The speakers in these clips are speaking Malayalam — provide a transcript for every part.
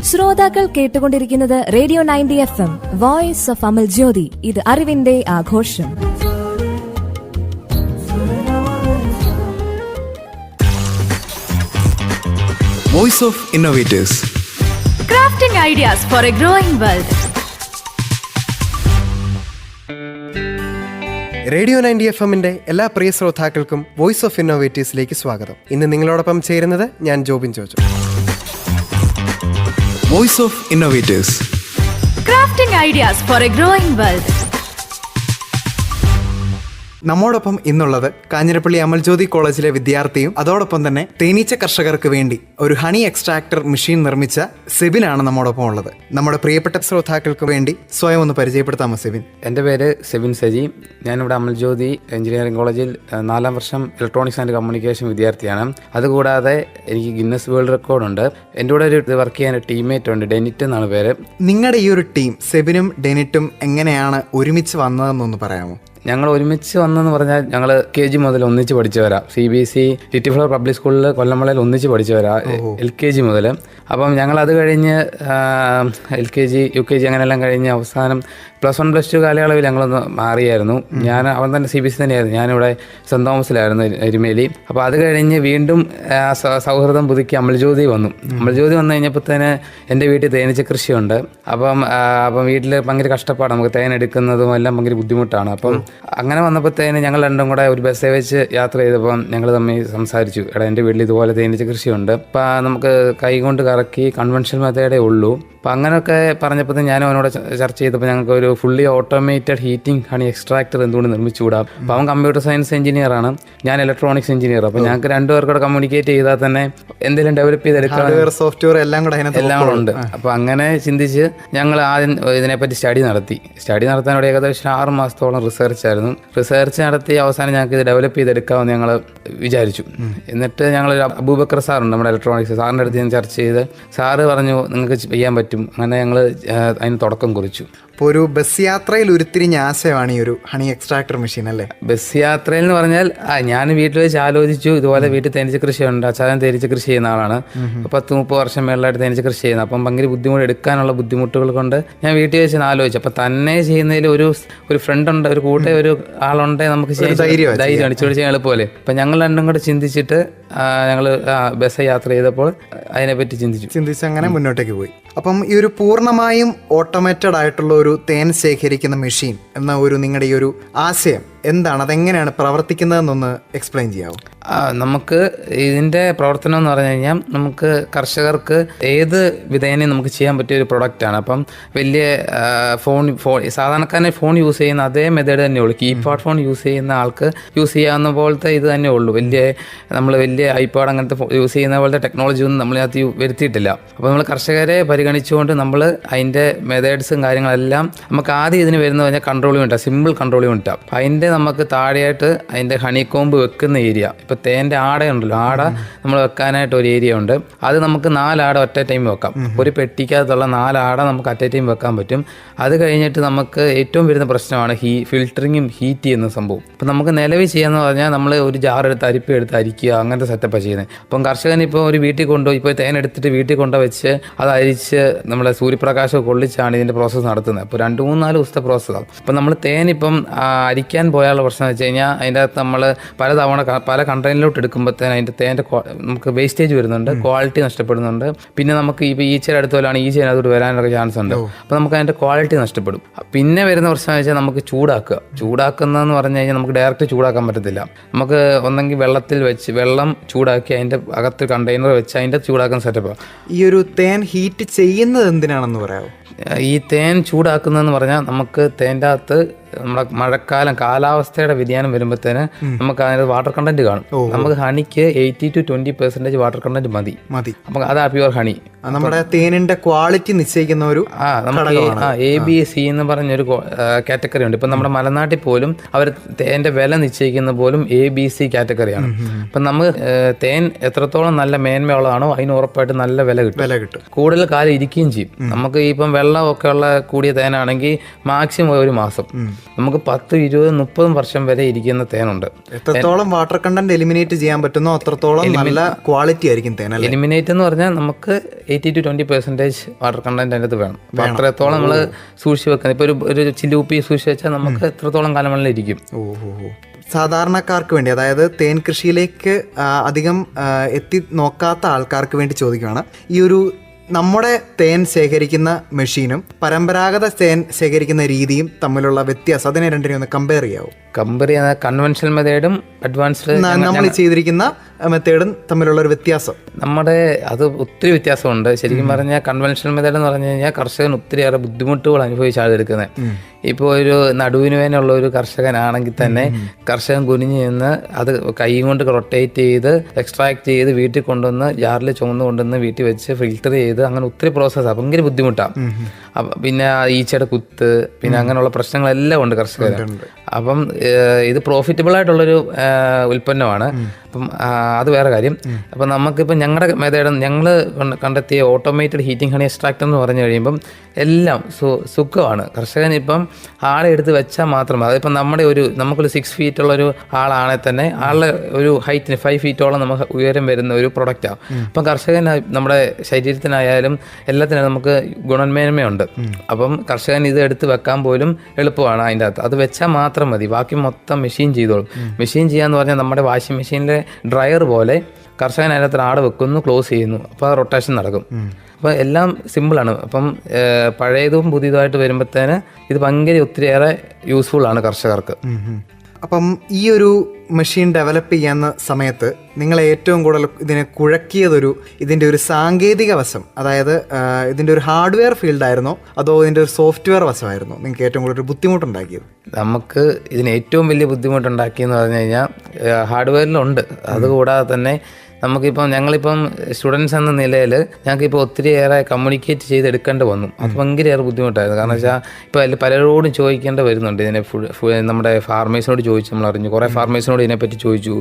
ശ്രോതാക്കൾ കേട്ടുകൊണ്ടിരിക്കുന്നത് radio 90 FM voice of Amal Jyothi. ഇത് അറിവിന്റെ ആഘോഷം. Voice of innovators. Crafting ideas for a growing world. Radio 90 FM-ന്റെ എല്ലാ പ്രിയ ശ്രോതാക്കൾക്കും വോയിസ് ഓഫ് ഇന്നോവേറ്റേഴ്സിലേക്ക് സ്വാഗതം. ഇന്ന് നിങ്ങളോടൊപ്പം ചേരുന്നത് ഞാൻ Jobin Joju. Voice of innovators. Crafting ideas for a growing world. നമ്മോടൊപ്പം ഇന്നുള്ളത് കാഞ്ഞിരപ്പള്ളി അമൽ ജ്യോതി കോളേജിലെ വിദ്യാർത്ഥിയും അതോടൊപ്പം തന്നെ തേനീച്ച കർഷകർക്ക് വേണ്ടി ഒരു ഹണി എക്സ്ട്രാക്ടർ മെഷീൻ നിർമ്മിച്ച സെബിനാണ് നമ്മോടൊപ്പം ഉള്ളത്. നമ്മുടെ പ്രിയപ്പെട്ട ശ്രോതാക്കൾക്ക് വേണ്ടി സ്വയം ഒന്ന് പരിചയപ്പെടുത്താമോ സെബിൻ? എൻ്റെ പേര് സെബിൻ സജി. ഞാനിവിടെ അമൽ ജ്യോതി എഞ്ചിനീയറിംഗ് കോളേജിൽ 4ാം വർഷം ഇലക്ട്രോണിക്സ് ആൻഡ് കമ്മ്യൂണിക്കേഷൻ വിദ്യാർത്ഥിയാണ്. അതുകൂടാതെ എനിക്ക് ഗിന്നസ് വേൾഡ് റെക്കോർഡുണ്ട്. എൻ്റെ കൂടെ ഒരു വർക്ക് ചെയ്യാൻ ടീംമേറ്റ് ഉണ്ട്, ഡെനിറ്റ് എന്നാണ് പേര്. നിങ്ങളുടെ ഈ ഒരു ടീം സെബിനും ഡെനിറ്റും എങ്ങനെയാണ് ഒരുമിച്ച് വന്നതെന്നൊന്ന് പറയാമോ? ഞങ്ങൾ ഒരുമിച്ച് വന്നെന്ന് പറഞ്ഞാൽ ഞങ്ങൾ KG മുതൽ ഒന്നിച്ച് പഠിച്ചവരാ. CBSE ലിറ്റിൽ ഫ്ലവർ പബ്ലിക് സ്കൂളിൽ കൊല്ലമളയിൽ ഒന്നിച്ച് പഠിച്ചവരാ LKG മുതൽ. അപ്പം ഞങ്ങൾ അത് കഴിഞ്ഞ് LKG UKG അങ്ങനെയെല്ലാം കഴിഞ്ഞ് അവസാനം +1 +2 കാലയളവിൽ ഞങ്ങളൊന്ന് മാറിയായിരുന്നു. അവൻ തന്നെ CBSE തന്നെയായിരുന്നു. ഞാനിവിടെ സെൻറ് തോമസിലായിരുന്നു എരുമേലി. അപ്പോൾ അത് കഴിഞ്ഞ് വീണ്ടും സൗഹൃദം പുതുക്കി അമൽജ്യോതി വന്നു. അമൽജ്യോതി വന്നു കഴിഞ്ഞപ്പോഴത്തേന് എൻ്റെ വീട്ടിൽ തേനീച്ച കൃഷിയുണ്ട്. അപ്പം വീട്ടിൽ ഭയങ്കര കഷ്ടപ്പാട്, നമുക്ക് തേൻ എടുക്കുന്നതും എല്ലാം ഭയങ്കര ബുദ്ധിമുട്ടാണ്. അപ്പം അങ്ങനെ വന്നപ്പോഴത്തേന് ഞങ്ങൾ രണ്ടും കൂടെ ഒരു ബസ്സേ വെച്ച് യാത്ര ചെയ്തപ്പോൾ ഞങ്ങൾ തമ്മിൽ സംസാരിച്ചു. എടാ, എൻ്റെ വീട്ടിൽ ഇതുപോലെ തേനീച്ച കൃഷിയുണ്ട്, അപ്പം നമുക്ക് കൈകൊണ്ട് കറക്കി കൺവെൻഷണൽ മെത്തേഡേ ഉള്ളൂ. അപ്പം അങ്ങനെയൊക്കെ പറഞ്ഞപ്പോൾ ഞാൻ അവനോട് ചർച്ച ചെയ്തപ്പോൾ ഞങ്ങൾക്ക് ഒരു fully automated heating honey extractor എന്തുകൊണ്ട് നിർമ്മിച്ചുകൂടാം. അപ്പോൾ അവൻ കമ്പ്യൂട്ടർ സയൻസ് എഞ്ചിനീയറാണ്, ഞാൻ ഇലക്ട്രോണിക്സ് എഞ്ചിനീയർ. അപ്പോൾ ഞങ്ങൾക്ക് രണ്ടുപേർക്കൂടെ കമ്മ്യൂണിക്കേറ്റ് ചെയ്താൽ തന്നെ എന്തെങ്കിലും ഡെവലപ്പ് ചെയ്തെടുക്കാം, സോഫ്റ്റ്വെയർ എല്ലാം കൂടെ ഉണ്ട്. അപ്പോൾ അങ്ങനെ ചിന്തിച്ച് ഞങ്ങൾ ആദ്യം ഇതിനെപ്പറ്റി സ്റ്റഡി നടത്താനോട് ഏകദേശം 6 മാസത്തോളം റിസർച്ച് നടത്തി അവസാനം ഞങ്ങൾക്ക് ഇത് ഡെവലപ്പ് ചെയ്തെടുക്കാമെന്ന് ഞങ്ങൾ വിചാരിച്ചു. എന്നിട്ട് ഞങ്ങൾ അബൂബക്കർ സാറുണ്ട് നമ്മുടെ ഇലക്ട്രോണിക്സ് സാറിൻ്റെ അടുത്ത് ഞാൻ ചർച്ച ചെയ്ത് സാറ് പറഞ്ഞു നിങ്ങൾക്ക് ചെയ്യാൻ പറ്റും. അങ്ങനെ ഞങ്ങൾ അതിന് തുടക്കം കുറിച്ചു. ഇപ്പോൾ ഒരു ബസ് യാത്രയിൽ ഉരുത്തിരിഞ്ഞ ആശയമാണ് ഈ ഒരു ഹണി എക്സ്ട്രാക്ടർ മെഷീൻ അല്ലേ? ബസ് യാത്രയിൽ എന്ന് പറഞ്ഞാൽ ഞാൻ വീട്ടിൽ വെച്ച് ആലോചിച്ചു, ഇതുപോലെ വീട്ടിൽ തേനീച്ച കൃഷിയുണ്ട്. അച്ഛൻ തേനീച്ച കൃഷി ചെയ്യുന്ന ആളാണ്. 10-30 വർഷം മേളിലായിട്ട് തേനീച്ച കൃഷി ചെയ്യുന്നത്. അപ്പം ഭയങ്കര എടുക്കാനുള്ള ബുദ്ധിമുട്ടുകൾ കൊണ്ട് ഞാൻ വീട്ടിൽ വെച്ച് ആലോചിച്ചു. അപ്പം തന്നെ ചെയ്യുന്നതിൽ ഒരു ഫ്രണ്ട് ഉണ്ട്, ഒരു കൂടെ ഒരു ആളുണ്ടെങ്കിൽ നമുക്ക് ധൈര്യം അടിച്ചുപിടിച്ച് എളുപ്പമല്ലേ. അപ്പം ഞങ്ങൾ രണ്ടും കൂടെ ചിന്തിച്ചിട്ട് ഞങ്ങൾ ബസ് യാത്ര ചെയ്തപ്പോൾ അതിനെപ്പറ്റി ചിന്തിച്ച് അങ്ങനെ മുന്നോട്ടേക്ക് പോയി. അപ്പം ഈ ഒരു പൂർണ്ണമായും ഓട്ടോമേറ്റഡ് ആയിട്ടുള്ള ഒരു തേൻ ശേഖരിക്കുന്ന മെഷീൻ എന്ന ഒരു നിങ്ങളുടെ ഈ ഒരു ആശയം എന്താണ്, അതെങ്ങനെയാണ് പ്രവർത്തിക്കുന്നതെന്നൊന്ന് എക്സ്പ്ലെയിൻ ചെയ്യാമോ? നമുക്ക് ഇതിൻ്റെ പ്രവർത്തനം എന്ന് പറഞ്ഞു കഴിഞ്ഞാൽ നമുക്ക് കർഷകർക്ക് ഏത് വിധേനയും നമുക്ക് ചെയ്യാൻ പറ്റിയ ഒരു പ്രൊഡക്റ്റാണ്. അപ്പം വലിയ സാധാരണക്കാരനെ ഫോൺ യൂസ് ചെയ്യുന്ന അതേ മെത്തേഡ് തന്നെ ഉള്ളൂ. കീപാഡ് ഫോൺ യൂസ് ചെയ്യുന്ന ആൾക്ക് യൂസ് ചെയ്യാവുന്ന പോലത്തെ ഇത് തന്നെ ഉള്ളൂ. വലിയ ഐപാഡ് അങ്ങനത്തെ യൂസ് ചെയ്യുന്ന പോലത്തെ ടെക്നോളജി ഒന്നും നമ്മളിനകത്ത് വരുത്തിയിട്ടില്ല. അപ്പോൾ നമ്മൾ കർഷകരെ പരിഗണിച്ചുകൊണ്ട് നമ്മൾ അതിൻ്റെ മെത്തേഡ്സും കാര്യങ്ങളെല്ലാം നമുക്ക് ആദ്യം ഇതിന് വരുന്നത് പറഞ്ഞാൽ കൺട്രോൾ യൂണിറ്റാണ്, സിമ്പിൾ കൺട്രോൾ യൂണിറ്റാണ്. അപ്പം അതിൻ്റെ നമുക്ക് താഴെയായിട്ട് അതിൻ്റെ ഹണിക്കോമ്പ് വെക്കുന്ന ഏരിയ, ഇപ്പോൾ തേൻ്റെ ആടയുണ്ടല്ലോ, ആട നമ്മൾ വെക്കാനായിട്ട് ഒരു ഏരിയ ഉണ്ട്. അത് നമുക്ക് 4 ആട ഒറ്റ ടൈം വെക്കാം. ഒരു പെട്ടിക്കകത്തുള്ള 4 ആട നമുക്ക് അറ്റ് എ ടൈം വെക്കാൻ പറ്റും. അത് കഴിഞ്ഞിട്ട് നമുക്ക് ഏറ്റവും വരുന്ന പ്രശ്നമാണ് ഫിൽറ്ററിങ്ങും ഹീറ്റ് ചെയ്യുന്ന സംഭവം. അപ്പം നമുക്ക് നിലവിൽ ചെയ്യാന്ന് പറഞ്ഞാൽ നമ്മൾ ഒരു ജാറെടുത്ത് അരിക്കുക അങ്ങനത്തെ സെറ്റപ്പാണ് ചെയ്യുന്നത്. അപ്പം കർഷകൻ ഇപ്പോൾ ഒരു വീട്ടിൽ കൊണ്ടുപോയി ഇപ്പോൾ തേൻ എടുത്തിട്ട് വീട്ടിൽ കൊണ്ടുവച്ച് അത് അരിച്ച് നമ്മളെ സൂര്യപ്രകാശം കൊള്ളിച്ചാണ് ഇതിൻ്റെ പ്രോസസ്സ് നടത്തുന്നത്. അപ്പോൾ 2-3-4 ദിവസത്തെ പ്രോസസ്സാണ്. അപ്പം നമ്മൾ തേനിപ്പം അരിക്കാൻ പോയാലുള്ള പ്രശ്നം എന്ന് വെച്ച് കഴിഞ്ഞാൽ അതിൻ്റെ അകത്ത് നമ്മൾ പല കണ്ടെയ്നറിലോട്ട് എടുക്കുമ്പോഴത്തേന് അതിൻ്റെ തേൻ്റെ നമുക്ക് വേസ്റ്റേജ് വരുന്നുണ്ട്, ക്വാളിറ്റി നഷ്ടപ്പെടുന്നുണ്ട്. പിന്നെ നമുക്ക് ഇപ്പോൾ ഈച്ചയുടെ അടുത്ത് പോലാണ് ഈച്ചതിനകത്തോട്ട് വരാനൊക്കെ ചാൻസ് ഉണ്ട്. അപ്പോൾ നമുക്ക് അതിൻ്റെ ക്വാളിറ്റി നഷ്ടപ്പെടും. പിന്നെ വരുന്ന പ്രശ്നം എന്ന് വെച്ചാൽ നമുക്ക് ചൂടാക്കുന്നതെന്ന് പറഞ്ഞു കഴിഞ്ഞാൽ നമുക്ക് ഡയറക്റ്റ് ചൂടാക്കാൻ പറ്റത്തില്ല. നമുക്ക് ഒന്നെങ്കിൽ വെള്ളം ചൂടാക്കി അതിൻ്റെ അകത്ത് കണ്ടെയ്നർ വെച്ച് അതിൻ്റെ ചൂടാക്കുന്ന സെറ്റപ്പാണ്. ഈ ഒരു തേൻ ഹീറ്റ് ചെയ്യുന്നത് എന്തിനാണെന്ന് പറയാമോ? ഈ തേൻ ചൂടാക്കുന്നതെന്ന് പറഞ്ഞാൽ നമുക്ക് തേൻ്റെ അകത്ത് നമ്മുടെ കാലാവസ്ഥയുടെ വ്യതിയാനം വരുമ്പോഴത്തേന് നമുക്ക് അതിന് വാട്ടർ കണ്ടന്റ് കാണും. നമുക്ക് ഹണിക്ക് 80-20% വാട്ടർ കണ്ടന്റ് മതി. അപ്പം അതാ പ്യുവർ ഹണി. നമ്മുടെ തേനിന്റെ ക്വാളിറ്റി നിശ്ചയിക്കുന്ന ഒരു നമുക്ക് ABC എന്ന് പറഞ്ഞൊരു കാറ്റഗറി ഉണ്ട്. ഇപ്പം നമ്മുടെ മലനാട്ടിൽ പോലും അവർ തേൻ്റെ വില നിശ്ചയിക്കുന്ന പോലും ABC കാറ്റഗറിയാണ്. അപ്പം നമുക്ക് തേൻ എത്രത്തോളം നല്ല മേന്മയുള്ളതാണോ അതിന് ഉറപ്പായിട്ട് നല്ല വില കിട്ടും. കൂടുതൽ കാലം ഇരിക്കുകയും ചെയ്യും. നമുക്ക് ഇപ്പം വെള്ളമൊക്കെ ഉള്ള കൂടിയ തേനാണെങ്കിൽ മാക്സിമം 1 മാസം, നമുക്ക് 10-20-30 വർഷം വരെ ഇരിക്കുന്ന തേനുണ്ട്. എത്രത്തോളം വാട്ടർ കണ്ടന്റ് എലിമിനേറ്റ് ചെയ്യാൻ പറ്റുന്നോ അത്രത്തോളം നല്ല ക്വാളിറ്റി ആയിരിക്കും തേൻ. എലിമിനേറ്റ് എന്ന് പറഞ്ഞാൽ നമുക്ക് 80-20% വാട്ടർ കണ്ടന്റ് അതിൻ്റെ അകത്ത് വേണം. അപ്പോൾ അത്രത്തോളം നമ്മൾ സൂക്ഷിച്ച് വെക്കുന്നത്. ഇപ്പോൾ ഒരു ചില്ലുപ്പി സൂക്ഷിച്ച് വെച്ചാൽ നമുക്ക് എത്രത്തോളം കാലം വെള്ളം ഇരിക്കും. സാധാരണക്കാർക്ക് വേണ്ടി, അതായത് തേൻ കൃഷിയിലേക്ക് അധികം എത്തി നോക്കാത്ത ആൾക്കാർക്ക് വേണ്ടി ചോദിക്കുകയാണ്, ഈ ഒരു നമ്മുടെ തേൻ ശേഖരിക്കുന്ന മെഷീനും പരമ്പരാഗത തേൻ ശേഖരിക്കുന്ന രീതിയും തമ്മിലുള്ള വ്യത്യാസം, അതിനെ രണ്ടിനെയും ഒന്ന് കമ്പയർ ചെയ്യാവോ? കമ്പയർ ചെയ്യുന്ന കൺവെൻഷണൽ മെത്തേഡും അഡ്വാൻസ്ഡ് നമ്മൾ ചെയ്തിരിക്കുന്ന മെത്തേഡും തമ്മിലുള്ള ഒരു വ്യത്യാസം. അത് ഒത്തിരി വ്യത്യാസമുണ്ട്. ശരിക്കും പറഞ്ഞാൽ കൺവെൻഷണൽ മെത്തേഡ് എന്ന് പറഞ്ഞു കഴിഞ്ഞാൽ കർഷകൻ ഒത്തിരിയേറെ ബുദ്ധിമുട്ടുകൾ അനുഭവിച്ചാണ് എടുക്കുന്നത്. ഇപ്പോൾ ഒരു നടുവിന് വേനുള്ള ഒരു കർഷകനാണെങ്കിൽ തന്നെ കർഷകൻ കുനിഞ്ഞ് നിന്ന് അത് കൈ കൊണ്ട് റൊട്ടേറ്റ് ചെയ്ത് എക്സ്ട്രാക്ട് ചെയ്ത് വീട്ടിൽ കൊണ്ടുവന്ന് ജാറിൽ ചുമന്ന് കൊണ്ടുവന്ന് വീട്ടിൽ വെച്ച് ഫിൽറ്റർ ചെയ്ത് അങ്ങനെ ഒത്തിരി പ്രോസസ്സാണ്. ഭയങ്കര ബുദ്ധിമുട്ടാണ്. പിന്നെ ഈച്ചയുടെ കുത്ത്, പിന്നെ അങ്ങനെയുള്ള പ്രശ്നങ്ങളെല്ലാം ഉണ്ട് കർഷകർ. അപ്പം ഇത് പ്രോഫിറ്റബിൾ ആയിട്ടുള്ളൊരു ഉൽപ്പന്നമാണ്. അപ്പം അത് വേറെ കാര്യം. അപ്പം നമുക്കിപ്പം ഞങ്ങളുടെ മെത്തേഡ്, ഞങ്ങൾ കണ്ടെത്തിയ ഓട്ടോമേറ്റഡ് ഹീറ്റിംഗ് ഹണി എക്സ്ട്രാക്ടർ എന്ന് പറഞ്ഞു കഴിയുമ്പം എല്ലാം സുഖമാണ്. കർഷകൻ ഇപ്പം ആളെ എടുത്ത് വെച്ചാൽ മാത്രം അതിപ്പം നമുക്കൊരു 6 feet ഉള്ളൊരു ആളാണെങ്കിൽ തന്നെ ആളുടെ ഒരു ഹൈറ്റിന് 5 feet നമുക്ക് ഉയരം വരുന്ന ഒരു പ്രൊഡക്റ്റാണ്. അപ്പം കർഷകൻ നമ്മുടെ ശരീരത്തിനായാലും എല്ലാത്തിനും നമുക്ക് ഗുണമേന്മയുണ്ട്. അപ്പം കർഷകൻ ഇത് എടുത്ത് വെക്കാൻ പോലും എളുപ്പമാണ് അതിൻ്റെ അകത്ത്. അത് വെച്ചാൽ മാത്രം മതി, ബാക്കി മൊത്തം മെഷീൻ ചെയ്തോളും. മെഷീൻ ചെയ്യാന്ന് പറഞ്ഞാൽ നമ്മുടെ വാഷിംഗ് മെഷീനിലെ ഡ്രയർ പോലെ കർഷകൻ അതിനകത്ത് ആട് വെക്കുന്നു, ക്ലോസ് ചെയ്യുന്നു, അപ്പോൾ റൊട്ടേഷൻ നടക്കും. അപ്പോൾ എല്ലാം സിമ്പിളാണ്. അപ്പം പഴയതും പുതിയതുമായിട്ട് വരുമ്പോഴത്തേന് ഇത് ഭയങ്കര ഒത്തിരിയേറെ യൂസ്ഫുള്ളാണ് കർഷകർക്ക്. അപ്പം ഈ ഒരു മെഷീൻ ഡെവലപ്പ് ചെയ്യുന്ന സമയത്ത് നിങ്ങൾ ഏറ്റവും കൂടുതൽ ഇതിനെ ഇതിൻ്റെ ഒരു സാങ്കേതിക വശം, അതായത് ഇതിൻ്റെ ഒരു ഹാർഡ്വെയർ ഫീൽഡായിരുന്നോ അതോ ഇതിൻ്റെ ഒരു സോഫ്റ്റ്വെയർ വശമായിരുന്നോ നിങ്ങൾക്ക് ഏറ്റവും കൂടുതൽ ഒരു ബുദ്ധിമുട്ടുണ്ടാക്കിയത്? നമുക്ക് ഇതിന് ഏറ്റവും വലിയ ബുദ്ധിമുട്ടുണ്ടാക്കിയെന്ന് പറഞ്ഞു കഴിഞ്ഞാൽ ഹാർഡ്വെയറിലുണ്ട്. അതുകൂടാതെ തന്നെ ഞങ്ങളിപ്പം സ്റ്റുഡൻസ് എന്ന നിലയിൽ ഞങ്ങൾക്കിപ്പോൾ ഒത്തിരിയേറെ കമ്മ്യൂണിക്കേറ്റ് ചെയ്തെടുക്കേണ്ടി വന്നു. അത് ഭയങ്കരയേറെ ബുദ്ധിമുട്ടായിരുന്നു. കാരണം വെച്ചാൽ ഇപ്പോൾ അതിൽ പലരോടും ചോദിക്കേണ്ടി വരുന്നുണ്ട്. ഇതിനെ നമ്മുടെ ഫാർമേഴ്സിനോട് ചോദിച്ചു, നമ്മൾ അറിഞ്ഞു. കുറേ ഫാർമേഴ്സിനോട് ഇതിനെപ്പറ്റി ചോദിച്ചു.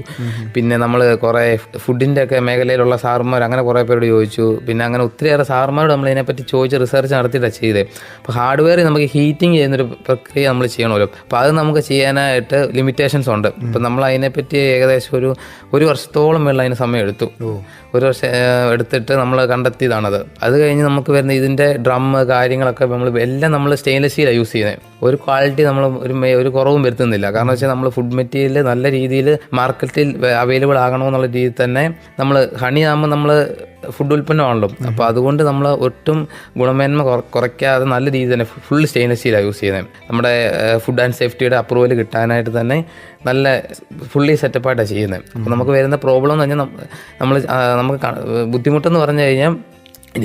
പിന്നെ നമ്മൾ കുറേ ഫുഡിൻ്റെ ഒക്കെ മേഖലയിലുള്ള സാറുമാർ അങ്ങനെ കുറേ പേരോട് ചോദിച്ചു. പിന്നെ അങ്ങനെ ഒത്തിരിയേറെ സാറുമാരോട് നമ്മൾ ഇതിനെപ്പറ്റി ചോദിച്ച് റിസർച്ച് നടത്തിയിട്ടാണ് ചെയ്തത്. അപ്പോൾ ഹാർഡ്വെയർ നമുക്ക് ഹീറ്റിംഗ് ചെയ്യുന്നൊരു പ്രക്രിയ നമ്മൾ ചെയ്യണമല്ലോ. അപ്പോൾ അത് നമുക്ക് ചെയ്യാനായിട്ട് ലിമിറ്റേഷൻസ് ഉണ്ട്. അപ്പോൾ നമ്മൾ അതിനെപ്പറ്റി ഏകദേശം ഒരു വർഷത്തോളം വെള്ളം അതിന് സമയം എടുത്തു. ഒരു വർഷം എടുത്തിട്ട് നമ്മൾ കണ്ടെത്തിയതാണത്. അത് കഴിഞ്ഞ് നമുക്ക് വരുന്ന ഇതിൻ്റെ ഡ്രം കാര്യങ്ങളൊക്കെ നമ്മൾ സ്റ്റെയിൻലെസ് സ്റ്റീലാണ് യൂസ് ചെയ്യുന്നത്. ഒരു ക്വാളിറ്റി നമ്മൾ ഒരു കുറവും വരുത്തുന്നില്ല. കാരണം വെച്ചാൽ നമ്മൾ ഫുഡ് മെറ്റീരിയൽ നല്ല രീതിയിൽ മാർക്കറ്റിൽ അവൈലബിൾ ആകണമെന്നുള്ള രീതിയിൽ തന്നെ നമ്മൾ ഹണി ആകുമ്പോൾ നമ്മൾ ഫുഡ് ഉൽപ്പന്നമാണല്ലോ. അപ്പോൾ അതുകൊണ്ട് നമ്മൾ ഒട്ടും ഗുണമേന്മ കുറയ്ക്കാതെ നല്ല രീതിയിൽ തന്നെ ഫുൾ സ്റ്റെയിൻലെസ് സ്റ്റീലാണ് യൂസ് ചെയ്യുന്നത്. നമ്മുടെ ഫുഡ് ആൻഡ് സേഫ്റ്റിയുടെ അപ്രൂവൽ കിട്ടാനായിട്ട് തന്നെ നല്ല ഫുള്ളി സെറ്റപ്പായിട്ടാണ് ചെയ്യുന്നത്. അപ്പോൾ നമുക്ക് വരുന്ന പ്രോബ്ലം എന്ന് പറഞ്ഞാൽ നമുക്ക് ബുദ്ധിമുട്ടെന്ന് പറഞ്ഞു കഴിഞ്ഞാൽ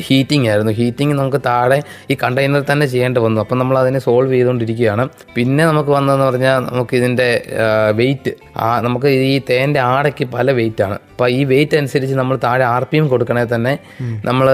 ഹീറ്റിംഗ് ആയിരുന്നു. ഹീറ്റിംഗ് നമുക്ക് താഴെ ഈ കണ്ടെയ്നർ തന്നെ ചെയ്യേണ്ടി വന്നു. അപ്പം നമ്മൾ അതിനെ സോൾവ് ചെയ്തുകൊണ്ടിരിക്കുകയാണ്. പിന്നെ നമുക്ക് വന്നതെന്ന് പറഞ്ഞാൽ നമുക്ക് ഇതിൻ്റെ വെയിറ്റ്, നമുക്ക് ഈ തേൻ്റെ ആടയ്ക്ക് പല വെയിറ്റാണ്. അപ്പോൾ ഈ വെയിറ്റ് അനുസരിച്ച് നമ്മൾ താഴെ RPM കൊടുക്കണേ തന്നെ നമ്മൾ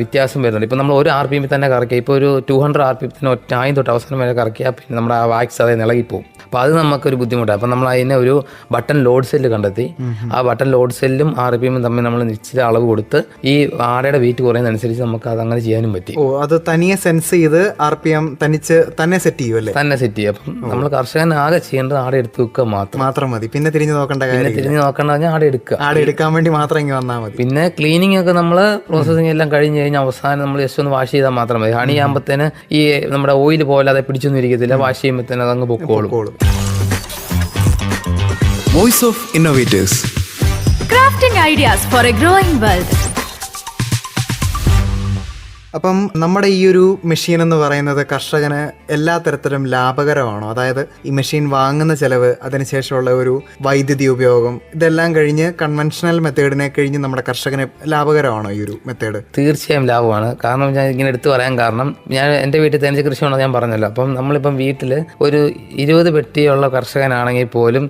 വ്യത്യാസം വരുന്നുണ്ട്. ഇപ്പോൾ നമ്മൾ ഒരു RPM തന്നെ കറക്കുക, ഇപ്പോൾ ഒരു 200 RPM ഒറ്റ ആദ്യം തൊട്ട് അവസാനം വരെ കറക്കിയാൽ പിന്നെ നമ്മുടെ ആ വാക്സ് അതായത് ഇളകിപ്പോവും. അപ്പോൾ അത് നമുക്കൊരു ബുദ്ധിമുട്ടാണ്. അപ്പോൾ നമ്മൾ അതിനെ ഒരു ബട്ടൺ ലോഡ് സെല്ല് കണ്ടെത്തി. ആ ബട്ടൺ ലോഡ് സെല്ലും RPM തമ്മിൽ നമ്മൾ നിശ്ചിത അളവ് കൊടുത്ത് ഈ ആടയുടെ വെയിറ്റ് കുറയുന്നതനുസരിച്ച് നമുക്ക് അത് അങ്ങനെ ചെയ്യാനും പറ്റി. അത് തനിയെ സെൻസ് ചെയ്ത് RPM തന്നെ സെറ്റ് ചെയ്യും അല്ലേ? തന്നെ സെറ്റ് ചെയ്യും. അപ്പം നമ്മൾ കർഷകൻ ആകെ ചെയ്യേണ്ടത് ആടെ എടുത്ത് വെക്കുക മാത്രം മതി. പിന്നെ തിരിഞ്ഞു നോക്കേണ്ട ആടെ എടുക്കാൻ വേണ്ടി മാത്രം ഇങ്ങനെ വന്നാൽ മതി. പിന്നെ ക്ലീനിങ് ഒക്കെ നമ്മൾ പ്രോസസ്സിങ് എല്ലാം കഴിഞ്ഞ് കഴിഞ്ഞാൽ അവസാനം നമ്മൾ ജസ്റ്റ് ഒന്ന് വാഷ് ചെയ്താൽ മാത്രം മതി. ഹണി ആകുമ്പോഴത്തേന് ഈ നമ്മുടെ ഓയിൽ പോലെ അത് പിടിച്ചൊന്നും ഇരിക്കത്തില്ല. വാഷ് ചെയ്യുമ്പോഴത്തേന് അതങ്ങ് പൊക്കോളും. Voice of Innovators. Crafting ideas for a growing world. അപ്പം നമ്മുടെ ഈ ഒരു മെഷീൻ എന്ന് പറയുന്നത് കർഷകന് എല്ലാ തരത്തിലും ലാഭകരമാണോ? അതായത് ഈ മെഷീൻ വാങ്ങുന്ന ചെലവ്, അതിനുശേഷമുള്ള ഒരു വൈദ്യുതി ഉപയോഗം, ഇതെല്ലാം കഴിഞ്ഞ് കൺവെൻഷണൽ മെത്തേഡിനെ കഴിഞ്ഞ് നമ്മുടെ കർഷകന് ലാഭകരമാണോ ഈ ഒരു മെത്തേഡ്? തീർച്ചയായും ലാഭമാണ്. കാരണം ഞാൻ ഇങ്ങനെ എടുത്തു പറയാൻ കാരണം ഞാൻ എൻ്റെ വീട്ടിൽ തേനീച്ച കൃഷിയാണെന്ന് ഞാൻ പറഞ്ഞല്ലോ. അപ്പം നമ്മളിപ്പം വീട്ടിൽ ഒരു 20 പെട്ടിയുള്ള കർഷകനാണെങ്കിൽ പോലും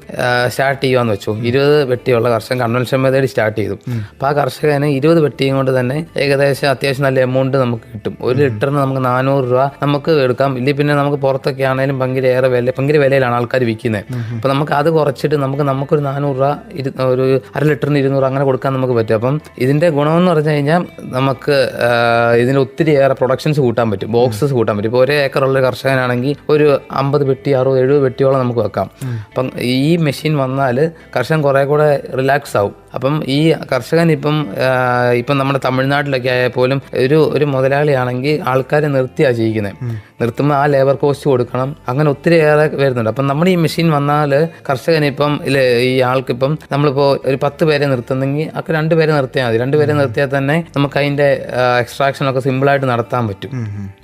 സ്റ്റാർട്ട് ചെയ്യുവാന്ന് വെച്ചു. 20 പെട്ടിയുള്ള കർഷകൻ കൺവെൻഷൻ മെത്തേഡ് സ്റ്റാർട്ട് ചെയ്തു. അപ്പോൾ ആ കർഷകന് 20 പെട്ടിയും കൊണ്ട് തന്നെ ഏകദേശം അത്യാവശ്യം നല്ല എമൗണ്ട് നമുക്ക് കിട്ടും. 1 ലിറ്ററിന് നമുക്ക് 400 രൂപ നമുക്ക് എടുക്കാം. ഇല്ലെങ്കിൽ പിന്നെ നമുക്ക് പുറത്തൊക്കെ ആണെങ്കിലും ഭയങ്കര വിലയിലാണ് ആൾക്കാർ വിൽക്കുന്നത്. അപ്പോൾ നമുക്ക് അത് കുറച്ചിട്ട് നമുക്കൊരു 400 രൂപ ഒരു 1/2 ലിറ്ററിന് 200 അങ്ങനെ കൊടുക്കാൻ നമുക്ക് പറ്റും. അപ്പം ഇതിൻ്റെ ഗുണമെന്ന് പറഞ്ഞു കഴിഞ്ഞാൽ നമുക്ക് ഇതിന് ഒത്തിരിയേറെ പ്രൊഡക്ഷൻസ് കൂട്ടാൻ പറ്റും, ബോക്സസ് കൂട്ടാൻ പറ്റും. ഇപ്പോൾ 1 ഏക്കറുള്ള കർഷകനാണെങ്കിൽ ഒരു 50 പെട്ടി 60-70 പെട്ടിയോളം നമുക്ക് വെക്കാം. അപ്പം ഈ മെഷീൻ വന്നാൽ കർഷകൻ കുറേ കൂടെ റിലാക്സ് ആവും. അപ്പം ഈ കർഷകൻ ഇപ്പം നമ്മുടെ തമിഴ്നാട്ടിലൊക്കെ ആയാൽ പോലും ഒരു മുതലാളിയാണെങ്കിൽ ആൾക്കാരെ നിർത്തിയാണ് ചെയ്യിക്കുന്നത്. നിർത്തുമ്പോൾ ആ ലേബർ കോസ്റ്റ് കൊടുക്കണം, അങ്ങനെ ഒത്തിരിയേറെ വരുന്നുണ്ട്. അപ്പം നമ്മുടെ ഈ മെഷീൻ വന്നാൽ കർഷകനിപ്പം ഈ ആൾക്കിപ്പം നമ്മളിപ്പോൾ ഒരു 10 പേരെ നിർത്തുന്നെങ്കിൽ ഒക്കെ 2 പേരെ നിർത്തിയാൽ മതി. 2 പേരെ നിർത്തിയാൽ തന്നെ നമുക്ക് അതിൻ്റെ എക്സ്ട്രാക്ഷനൊക്കെ സിമ്പിളായിട്ട് നടത്താൻ പറ്റും.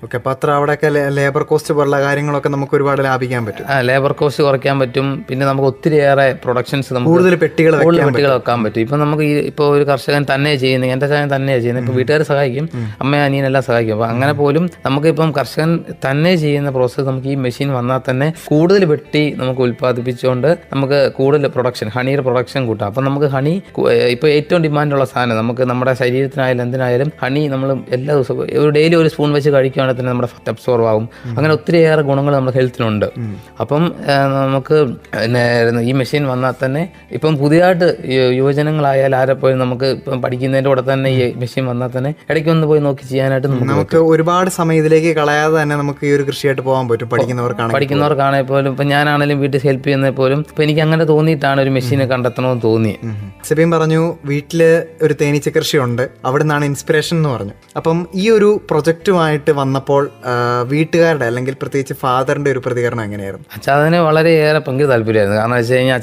ഓക്കെ, അപ്പോൾ അത്ര അവിടെയൊക്കെ ലേബർ കോസ്റ്റ് പോലുള്ള കാര്യങ്ങളൊക്കെ നമുക്ക് ഒരുപാട് ലാഭിക്കാൻ പറ്റും. ലേബർ കോസ്റ്റ് കുറയ്ക്കാൻ പറ്റും. പിന്നെ നമുക്ക് ഒത്തിരിയേറെ പ്രൊഡക്ഷൻസ് കൂടുതൽ പെട്ടികൾ വെക്കാൻ പറ്റും. ഇപ്പം നമുക്ക് ഇപ്പോൾ ഒരു കർഷകൻ തന്നെ ചെയ്യുന്നത്, എൻ്റെ ചായൻ തന്നെയാണ് ചെയ്യുന്നത്. ഇപ്പോൾ വീട്ടുകാർ സഹായിക്കും, അമ്മയും അനിയനെല്ലാം സഹായിക്കും. അപ്പോൾ അങ്ങനെ പോലും നമുക്കിപ്പം കർഷകൻ തന്നെ ചെയ്യുന്ന പ്രോസസ്സ് നമുക്ക് ഈ മെഷീൻ വന്നാൽ തന്നെ കൂടുതൽ വെട്ടി നമുക്ക് ഉൽപ്പാദിപ്പിച്ചുകൊണ്ട് നമുക്ക് കൂടുതൽ ഹണിയുടെ പ്രൊഡക്ഷൻ കൂട്ടാം. അപ്പം നമുക്ക് ഹണി ഇപ്പോൾ ഏറ്റവും ഡിമാൻഡുള്ള സാധനം, നമുക്ക് നമ്മുടെ ശരീരത്തിനായാലും എന്തിനായാലും ഹണി നമ്മൾ എല്ലാ ദിവസവും ഡെയിലി ഒരു സ്പൂൺ വെച്ച് കഴിക്കുകയാണെങ്കിൽ തന്നെ നമ്മുടെ ഫറ്റ് അബ്സോർവ് ആവും. അങ്ങനെ ഒത്തിരിയേറെ ഗുണങ്ങൾ നമ്മുടെ ഹെൽത്തിനുണ്ട്. അപ്പം നമുക്ക് ഈ മെഷീൻ വന്നാൽ തന്നെ ഇപ്പം പുതിയതായിട്ട് യുവജനങ്ങളായാലും ആരെപ്പോഴും നമുക്ക് ഇപ്പം പഠിക്കുന്നതിൻ്റെ കൂടെ തന്നെ ഈ മെഷീൻ വന്നാൽ തന്നെ ഇടയ്ക്കൊന്ന് പോയി നോക്കി ചെയ്യാനായിട്ട് നമുക്ക് ഒരുപാട് സമയം ഇതിലേക്ക് കളയാതെ തന്നെ നമുക്ക് ഈ ഒരു കൃഷിയായിട്ട് പോകാൻ പറ്റും. പഠിക്കുന്നവർക്കാണെങ്കിൽ പോലും ഇപ്പം ഞാനാണെങ്കിലും വീട്ടിൽ ഹെൽപ്പ് ചെയ്യുന്നത് പോലും ഇപ്പം എനിക്ക് അങ്ങനെ തോന്നിയിട്ടാണ് ഒരു മെഷീനെ കണ്ടെത്തണമെന്ന് തോന്നി. സെബീൻ പറഞ്ഞു വീട്ടില് ഒരു തേനീച്ച കൃഷിയുണ്ട്, അവിടെ നിന്നാണ് ഇൻസ്പിറേഷൻ എന്ന് പറഞ്ഞു. അപ്പം ഈ ഒരു പ്രൊജക്റ്റുമായിട്ട് വന്നപ്പോൾ വീട്ടുകാരുടെ അല്ലെങ്കിൽ പ്രത്യേകിച്ച് ഫാദറിന്റെ ഒരു പ്രതികരണം എങ്ങനെയായിരുന്നു? അച്ചാദന് വളരെയേറെ ഭയങ്കര താല്പര്യമായിരുന്നു. കാരണം വെച്ച് കഴിഞ്ഞാൽ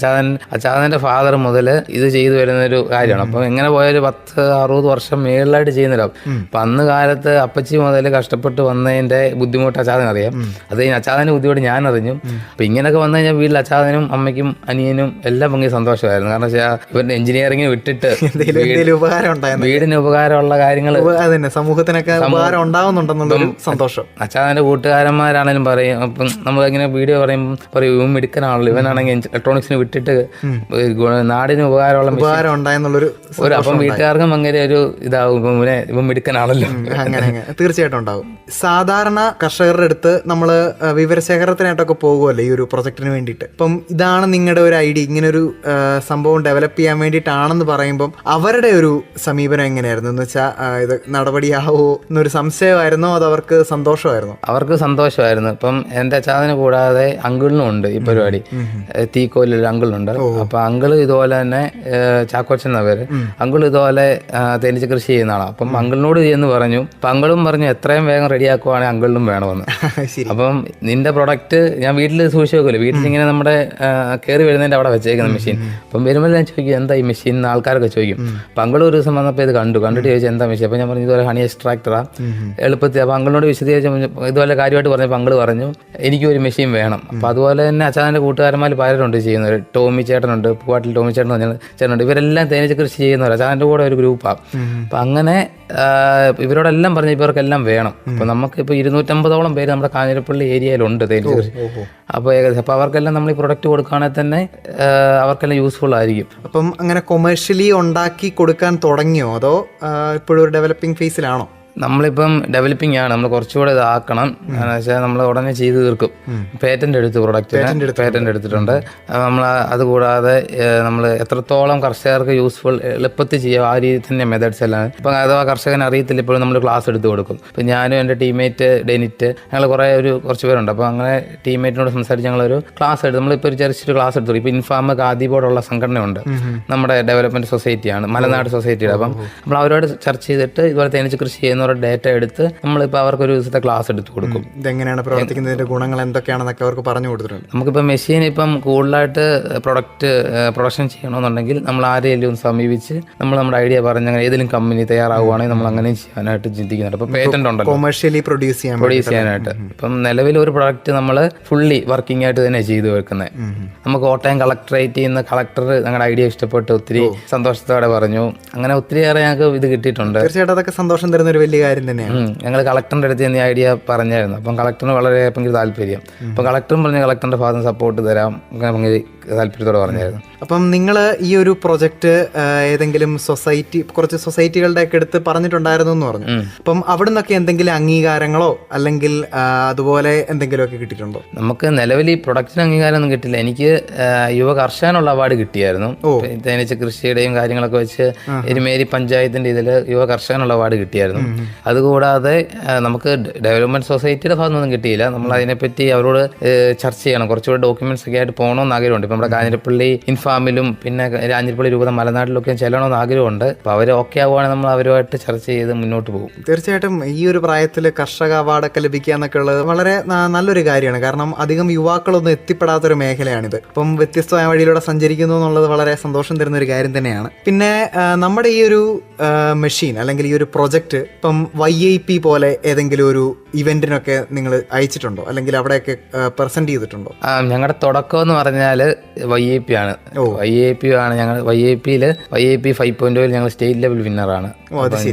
അച്ചാദന്റെ ഫാദർ മുതൽ ഇത് ചെയ്തു വരുന്ന ഒരു കാര്യമാണ്. അപ്പം എങ്ങനെ പോയാലും 10-60 വർഷം മേളിലായിട്ട് ചെയ്യുന്നില്ല. അപ്പം അന്ന് കാലത്ത് അപ്പച്ചി മുതൽ കഷ്ടപ്പെട്ട് വന്നതിന്റെ ബുദ്ധിമുട്ട് അച്ചാദനറിയാം. അത് കഴിഞ്ഞ് അച്ചാദന്റെ ബുദ്ധിമുട്ട് ഞാൻ അറിഞ്ഞു. അപ്പം ഇങ്ങനെയൊക്കെ വന്നു കഴിഞ്ഞാൽ വീട്ടിൽ അച്ചാദനും അമ്മയ്ക്കും അനിയനും എല്ലാം ഭയങ്കര സന്തോഷമായിരുന്നു. കാരണം വെച്ചാൽ ഇവരുടെ എഞ്ചിനീയറിംഗ് വിട്ടിട്ട് വീടിന് ഉപകാരമുള്ള കാര്യങ്ങൾ സമൂഹത്തിനൊക്കെ ഉപകാരം ഉണ്ടാവുന്നുണ്ടെന്നുള്ളൊരു സന്തോഷം. അച്ചാദന്റെ കൂട്ടുകാരന്മാരാണെങ്കിലും പറയും. അപ്പം നമ്മൾ ഇങ്ങനെ വീഡിയോ പറയുമ്പോൾ പറയും ഇവൻ മിടുക്കനാണല്ലോ, ഇവനാണെങ്കിൽ ഇലക്ട്രോണിക്സിന് വിട്ടിട്ട് നാടിന് ഉപകാരം ഉണ്ടായെന്നുള്ളൊരു അപ്പം വീട്ടുകാർക്കും അങ്ങനെ ഒരു ഇതാവും, ഇവൻ മിടുക്കനാണല്ലോ. അങ്ങനെ തീർച്ചയായിട്ടും ഉണ്ടാവും. സാധാരണ കർഷകരുടെ അടുത്ത് നമ്മൾ വിവരശേഖരണത്തിനായിട്ടൊക്കെ പോകുമല്ലോ ഈ ഒരു പ്രൊജക്ടിന് വേണ്ടിയിട്ട്. അപ്പം ഇതാണ് നിങ്ങളുടെ ഒരു ഐഡിയ, ഇങ്ങനെ ഒരു സംഭവം ഡെവലപ്പ് ചെയ്യാൻ വേണ്ടിയിട്ടാണെന്ന് പറയുമ്പം അവരുടെ ഒരു സമീപനം എങ്ങനെയായിരുന്നു? എന്ന് വെച്ചാൽ ഇത് നടപടിയാവോ എന്നൊരു സംശയമായിരുന്നോ അത് അവർക്ക് സന്തോഷമായിരുന്നു? അവർക്ക് സന്തോഷമായിരുന്നു. ഇപ്പം എൻ്റെ അച്ചാദന് കൂടാതെ അങ്കിളിനും ഉണ്ട് ഈ പരിപാടി. തീക്കോലിൽ അങ്കിളുണ്ട്. അപ്പൊ അങ്കിള് ഇതുപോലെ തന്നെ ചാക്കോച്ചൻ എന്ന പേര്, അങ്കിൾ ഇതുപോലെ തേനീച്ച കൃഷി ചെയ്യുന്ന ആളാണ്. അപ്പം അങ്കിളിനോട് എന്ന് പറഞ്ഞു. അപ്പം അങ്കിളും പറഞ്ഞു എത്രയും വേഗം റെഡിയാക്കുവാണെങ്കിൽ അങ്കിളിനും വേണമെന്ന്. അപ്പം നിന്റെ പ്രൊഡക്റ്റ് ഞാൻ വീട്ടിൽ സൂക്ഷിച്ച് വെക്കുമല്ലോ, വീട്ടിൽ ഇങ്ങനെ നമ്മുടെ കയറി വരുന്നതിൻ്റെ അവിടെ വെച്ചേക്കുന്ന മെഷീൻ. അപ്പം വരുമ്പോൾ ഞാൻ ചോദിക്കും എന്താ ഈ മെഷീൻ എന്ന് ആൾക്കാരൊക്കെ ചോദിക്കും. അപ്പം അങ്കിൾ ഒരു ദിവസം വന്നപ്പോൾ ഇത് കണ്ടിട്ട് ചോദിച്ചു എന്താ മെഷീൻ. അപ്പം ഞാൻ പറഞ്ഞു ഇതുപോലെ ഹണി എക്സ്ട്രാക്ടറാ എളുപ്പത്തിൽ. അപ്പം അങ്കിളിനോട് വിശദീകരിച്ച് ഇതുപോലെ കാര്യമായിട്ട് പറഞ്ഞപ്പോൾ അങ്കിൾ പറഞ്ഞു എനിക്കൊരു മെഷീൻ വേണം. അപ്പം അതുപോലെ തന്നെ അച്ചാദൻ്റെ കൂട്ടുകാരന്മാർ പലരുണ്ട് ചെയ്യുന്നത്. ടോമി ചേട്ടനുണ്ട്, പൂവാട്ടിൽ ടോമി ചേട്ടൻ പറഞ്ഞ ചേട്ടനുണ്ട്. ഇവരെല്ലാം തേനീച്ച കൃഷി ചെയ്യുന്നവർ അച്ചാദൻ്റെ കൂടെ ഒരു ഗ്രൂപ്പാണ്. അപ്പം അങ്ങനെ ഇവരോടെല്ലാം പറഞ്ഞ് ഇവർക്കെല്ലാം വേണം. അപ്പം നമുക്കിപ്പോൾ 250ഓളം പേര് നമ്മുടെ കാഞ്ഞിരപ്പള്ളി ഏരിയയിലുണ്ട് തേനീച്ച കൃഷി. അപ്പോൾ ഏകദേശം അപ്പോൾ അവർക്കെല്ലാം നമ്മൾ ഈ പ്രൊഡക്റ്റ് കൊടുക്കുകയാണെങ്കിൽ തന്നെ അവർക്കെല്ലാം യൂസ്ഫുൾ ആയിരിക്കും. അപ്പം അങ്ങനെ കൊമേഴ്ഷ്യലി ഉണ്ടാക്കി കൊടുക്കാൻ തുടങ്ങിയോ അതോ ഇപ്പോഴും ഒരു ഡെവലപ്പിംഗ് ഫേസിലാണോ? നമ്മളിപ്പം ഡെവലപ്പിംഗ് ആണ്, നമ്മൾ കുറച്ചുകൂടെ ഇതാക്കണം. എന്ന് വെച്ചാൽ നമ്മൾ ഉടനെ ചെയ്ത് തീർക്കും. പേറ്റന്റ് എടുത്തു, പ്രൊഡക്റ്റിന് പേറ്റന്റ് എടുത്തിട്ടുണ്ട്. നമ്മൾ അതുകൂടാതെ നമ്മൾ എത്രത്തോളം കർഷകർക്ക് യൂസ്ഫുൾ എളുപ്പത്തിൽ ചെയ്യാം ആ രീതിയിൽ തന്നെ മെത്തേഡ്സ് എല്ലാം. ഇപ്പം അഥവാ കർഷകൻ അറിയത്തില്ല ഇപ്പോഴും നമ്മൾ ക്ലാസ് എടുത്ത് കൊടുക്കും. ഇപ്പം ഞാനും എൻ്റെ ടീംമേറ്റ് ഡെനിറ്റ് ഞങ്ങൾ കുറച്ച് പേരുണ്ട്. അപ്പോൾ അങ്ങനെ ടീംമേറ്റിനോട് സംസാരിച്ച് ഞങ്ങളൊരു ക്ലാസ് എടുത്ത് നമ്മളിപ്പോൾ ഒരു ചെറിയൊരു ക്ലാസ് എടുത്തു. ഇപ്പോൾ ഇൻഫാം ഖാദി ബോർഡുള്ള സംഘടനയുണ്ട്, നമ്മുടെ ഡെവലപ്മെന്റ് സൊസൈറ്റിയാണ്, മലനാട് സൊസൈറ്റിയുടെ. അപ്പം നമ്മൾ അവരോട് ചർച്ച ചെയ്തിട്ട് ഇതുപോലെ തേനീച്ച കൃഷി ചെയ്യുന്ന ഡേറ്റ എടുത്ത് നമ്മളിപ്പോൾ അവർക്ക് ഒരു ദിവസത്തെ ക്ലാസ് എടുത്ത് കൊടുക്കും. ഇതെങ്ങനെയാണ് പ്രവർത്തിക്കുന്നതിന്റെ ഗുണങ്ങൾ എന്തൊക്കെയാണെന്നൊക്കെ അവർക്ക് പറഞ്ഞു കൊടുത്തിട്ടുണ്ട്. നമുക്കിപ്പോൾ മെഷീൻ ഇപ്പം കൂടുതലായിട്ട് പ്രൊഡക്ഷൻ ചെയ്യണമെന്നുണ്ടെങ്കിൽ നമ്മൾ ആരെയും സമീപിച്ച് നമ്മൾ നമ്മുടെ ഐഡിയ പറഞ്ഞ് അങ്ങനെ ഏതെങ്കിലും കമ്പനി തയ്യാറാവുകയാണെങ്കിൽ നമ്മൾ അങ്ങനെ ചെയ്യാനായിട്ട് ചിന്തിക്കുന്നുണ്ട്. ഇപ്പം പേറ്റന്റ് ഉണ്ടല്ലോ കൊമേഴ്ഷ്യലി പ്രൊഡ്യൂസ് ചെയ്യാനായിട്ട്. ഇപ്പം നിലവിൽ ഒരു പ്രൊഡക്റ്റ് നമ്മൾ ഫുള്ളി വർക്കിംഗ് ആയിട്ട് തന്നെ ചെയ്തു വെക്കുന്നത്. നമുക്ക് കോട്ടയം കളക്ടറേറ്റ് ചെയ്യുന്ന കളക്ടർ ഞങ്ങളുടെ ഐഡിയ ഇഷ്ടപ്പെട്ട് ഒത്തിരി സന്തോഷത്തോടെ പറഞ്ഞു. അങ്ങനെ ഒത്തിരിയേറെ ഞങ്ങൾക്ക് ഇത് കിട്ടിയിട്ടുണ്ട്. തീർച്ചയായിട്ടും അതൊക്കെ സന്തോഷം തരുന്ന ഒരു വലിയ കാര്യം തന്നെയാണ്. ഞങ്ങൾ കളക്ടറിന്റെ അടുത്ത് ഈ ഐഡിയ പറഞ്ഞായിരുന്നു. അപ്പം കളക്ടറിന് വളരെ ഭയങ്കര താല്പര്യം. അപ്പം കളക്ടറും പറഞ്ഞ് കളക്ടറിന്റെ ഭാഗത്ത് സപ്പോർട്ട് തരാം അങ്ങനെ ഭയങ്കര താല്പര്യത്തോടെ പറഞ്ഞായിരുന്നു. അപ്പം നിങ്ങൾ ഈ ഒരു പ്രൊജക്ട് ഏതെങ്കിലും കുറച്ച് സൊസൈറ്റികളുടെ ഒക്കെ എടുത്ത് പറഞ്ഞിട്ടുണ്ടായിരുന്നു എന്ന് പറഞ്ഞു. അപ്പം അവിടെ നിന്നൊക്കെ എന്തെങ്കിലും അംഗീകാരങ്ങളോ അല്ലെങ്കിൽ അതുപോലെ എന്തെങ്കിലുമൊക്കെ കിട്ടിയിട്ടുണ്ടോ? നമുക്ക് നിലവിൽ ഈ പ്രൊഡക്റ്റിന് അംഗീകാരം ഒന്നും കിട്ടില്ല. എനിക്ക് യുവ കർഷകനുള്ള അവാർഡ് കിട്ടിയായിരുന്നു. തേനീച്ച കൃഷിയുടെയും കാര്യങ്ങളൊക്കെ വെച്ച് എരുമേലി പഞ്ചായത്തിന്റെ ഇതിൽ യുവ കർഷകനുള്ള അവാർഡ് കിട്ടിയായിരുന്നു. അതുകൂടാതെ നമുക്ക് ഡെവലപ്മെന്റ് സൊസൈറ്റിയുടെ ഭാഗത്തൊന്നും കിട്ടിയില്ല. നമ്മൾ അതിനെപ്പറ്റി അവരോട് ചർച്ച ചെയ്യണം. കുറച്ചുകൂടെ ഡോക്യുമെന്റ്സ് ഒക്കെ ആയിട്ട് പോകണമെന്ന് ആഗ്രഹമുണ്ട്. ഇപ്പം നമ്മുടെ കാഞ്ഞിരപ്പള്ളി ഇൻഫാമിലും പിന്നെ കാഞ്ഞിരപ്പള്ളി രൂപത മലനാട്ടിലൊക്കെ ചെല്ലണമെന്ന് ആഗ്രഹമുണ്ട്. അപ്പോൾ അവർ ഓക്കെ ആവുകയാണെങ്കിൽ നമ്മൾ അവരുമായിട്ട് ചർച്ച ചെയ്ത് മുന്നോട്ട് പോകും. തീർച്ചയായിട്ടും ഈ ഒരു പ്രായത്തിൽ കർഷക അവാർഡൊക്കെ ലഭിക്കുക എന്നൊക്കെ ഉള്ളത് വളരെ നല്ലൊരു കാര്യമാണ്. കാരണം അധികം യുവാക്കളൊന്നും എത്തിപ്പെടാത്തൊരു മേഖലയാണിത്. അപ്പം വ്യത്യസ്തമായ വഴിയിലൂടെ സഞ്ചരിക്കുന്നു എന്നുള്ളത് വളരെ സന്തോഷം തരുന്ന ഒരു കാര്യം തന്നെയാണ്. പിന്നെ നമ്മുടെ ഈ ഒരു മെഷീൻ അല്ലെങ്കിൽ ഈ ഒരു പ്രൊജക്റ്റ് ഇപ്പം YIP പോലെ ഏതെങ്കിലും ഒരു ഇവന്റിനൊക്കെ നിങ്ങൾ അയച്ചിട്ടുണ്ടോ, അല്ലെങ്കിൽ അവിടെയൊക്കെ പ്രസന്റ് ചെയ്തിട്ടുണ്ടോ? ഞങ്ങളുടെ തുടക്കം എന്ന് പറഞ്ഞാൽ YIP ആണ്. YIP ആണ് ഞങ്ങൾ YIP 5.0 ഞങ്ങൾ സ്റ്റേറ്റ് ലെവൽ വിന്നറാണ്.